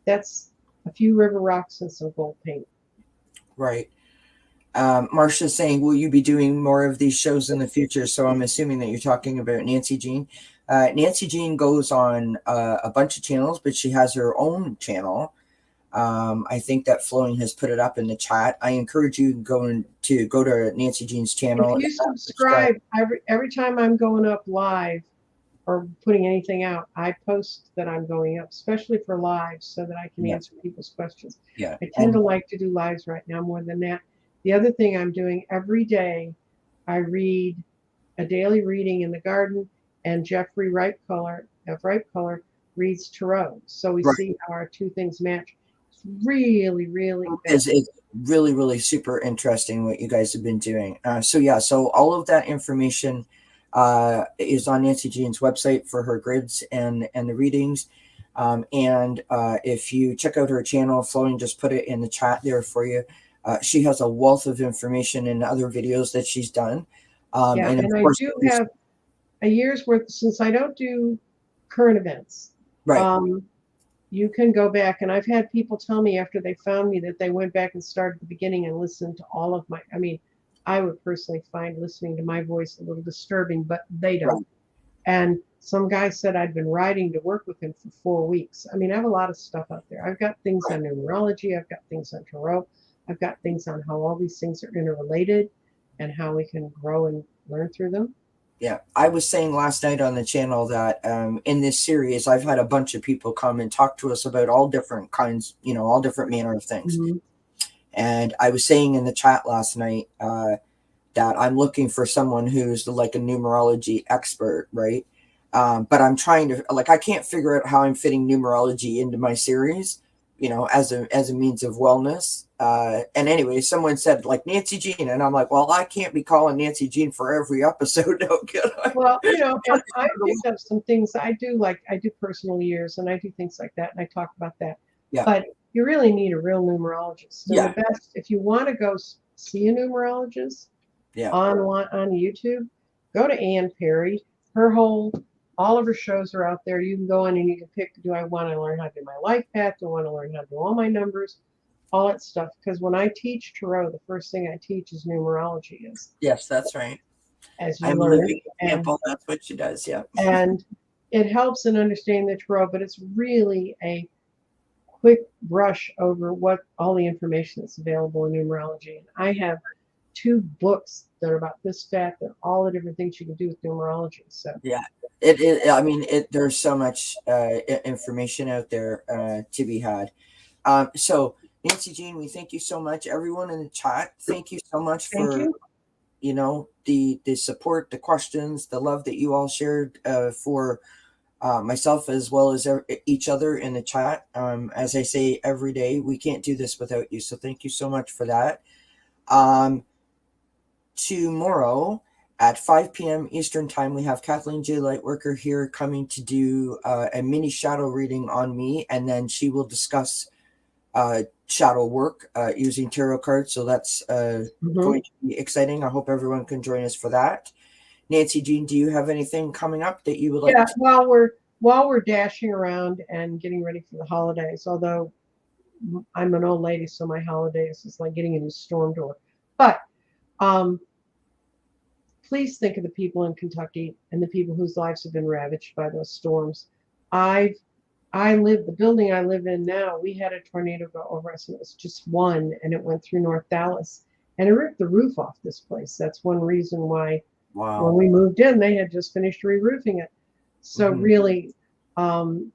that's a few river rocks and some gold paint. Right. Marcia's saying, will you be doing more of these shows in the future? So I'm assuming that you're talking about Nancy Jean. Nancy Jean goes on a bunch of channels, but she has her own channel. I think that Flowing has put it up in the chat. I encourage you to go to Nancy Jean's channel. If you subscribe, every time I'm going up live or putting anything out, I post that I'm going up, especially for lives, so that I can answer people's questions. Yeah. I tend to like to do lives right now more than that. The other thing I'm doing every day, I read a daily reading in the garden, and Jeffrey Ripecolor reads tarot. So we see how our 2 things match. It's really, really it's really, really super interesting what you guys have been doing. So all of that information is on Nancy Jean's website for her grids and the readings. And if you check out her channel, Flowing just put it in the chat there for you. She has a wealth of information in other videos that she's done. And of course, I do have a year's worth, since I don't do current events. You can go back, and I've had people tell me after they found me that they went back and started at the beginning and listened to all of I would personally find listening to my voice a little disturbing, but they don't. And some guy said I'd been writing to work with him for 4 weeks. I have a lot of stuff out there. I've got things on numerology. I've got things on tarot. I've got things on how all these things are interrelated and how we can grow and learn through them. Yeah, I was saying last night on the channel that in this series, I've had a bunch of people come and talk to us about all different kinds, all different manner of things. And I was saying in the chat last night that I'm looking for someone who's like a numerology expert, right? But I'm trying to, I can't figure out how I'm fitting numerology into my series, as a means of wellness. And anyway, someone said Nancy Jean, and I'm like, well, I can't be calling Nancy Jean for every episode. No, well, and I picked up some things. I do personal years, and I do things like that, and I talk about that. Yeah. But you really need a real numerologist. And the best, if you want to go see a numerologist on YouTube, go to Ann Perry. all of her shows are out there. You can go in and you can pick, do I want to learn how to do my life path? Do I want to learn how to do all my numbers? All that stuff. Because when I teach tarot, the first thing I teach is numerology. Yes, that's right. As you I'm a learn. living example. That's what she does. Yeah. And it helps in understanding the tarot, but it's really a quick brush over what all the information that's available in numerology. And I have 2 books that are about this fat and all the different things you can do with numerology. So yeah, I mean, there's so much information out there to be had. So Nancy Jean, we thank you so much. Everyone in the chat, thank you so much for the support, the questions, the love that you all shared for myself as well as each other in the chat. As I say every day, we can't do this without you. So thank you so much for that. Tomorrow at 5 p.m. Eastern Time, we have Kathleen J. Lightworker here coming to do a mini shadow reading on me, and then she will discuss shadow work using tarot cards. So that's going to be exciting. I hope everyone can join us for that. Nancy Jean, do you have anything coming up that you would like to? While we're dashing around and getting ready for the holidays, although I'm an old lady, so my holidays is like getting into storm door. But please think of the people in Kentucky and the people whose lives have been ravaged by those storms. The building I live in now, we had a tornado go over us, and it was just one, and it went through North Dallas, and it ripped the roof off this place. That's one reason why when we moved in, they had just finished re-roofing it. So really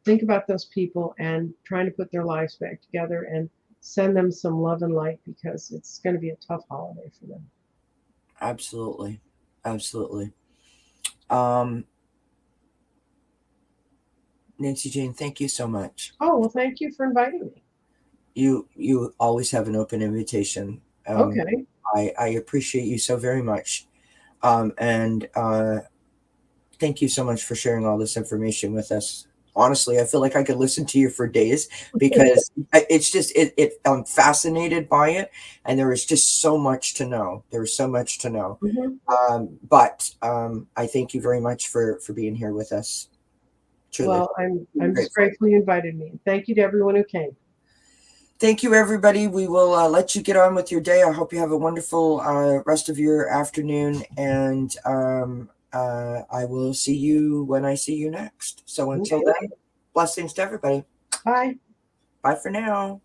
think about those people and trying to put their lives back together and send them some love and light, because it's going to be a tough holiday for them. Absolutely. Nancy Jane, thank you so much. Oh, well, thank you for inviting me. You always have an open invitation. Okay. I appreciate you so very much. And thank you so much for sharing all this information with us. Honestly, I feel like I could listen to you for days, because it's just I'm fascinated by it, and there is just so much to know. There's so much to know. But I thank you very much for being here with us. Truly. Well, I'm just grateful you invited me. Thank you to everyone who came. Thank you, everybody. We will let you get on with your day. I hope you have a wonderful rest of your afternoon, and I will see you when I see you next. So until then, blessings to everybody. Bye. Bye for now.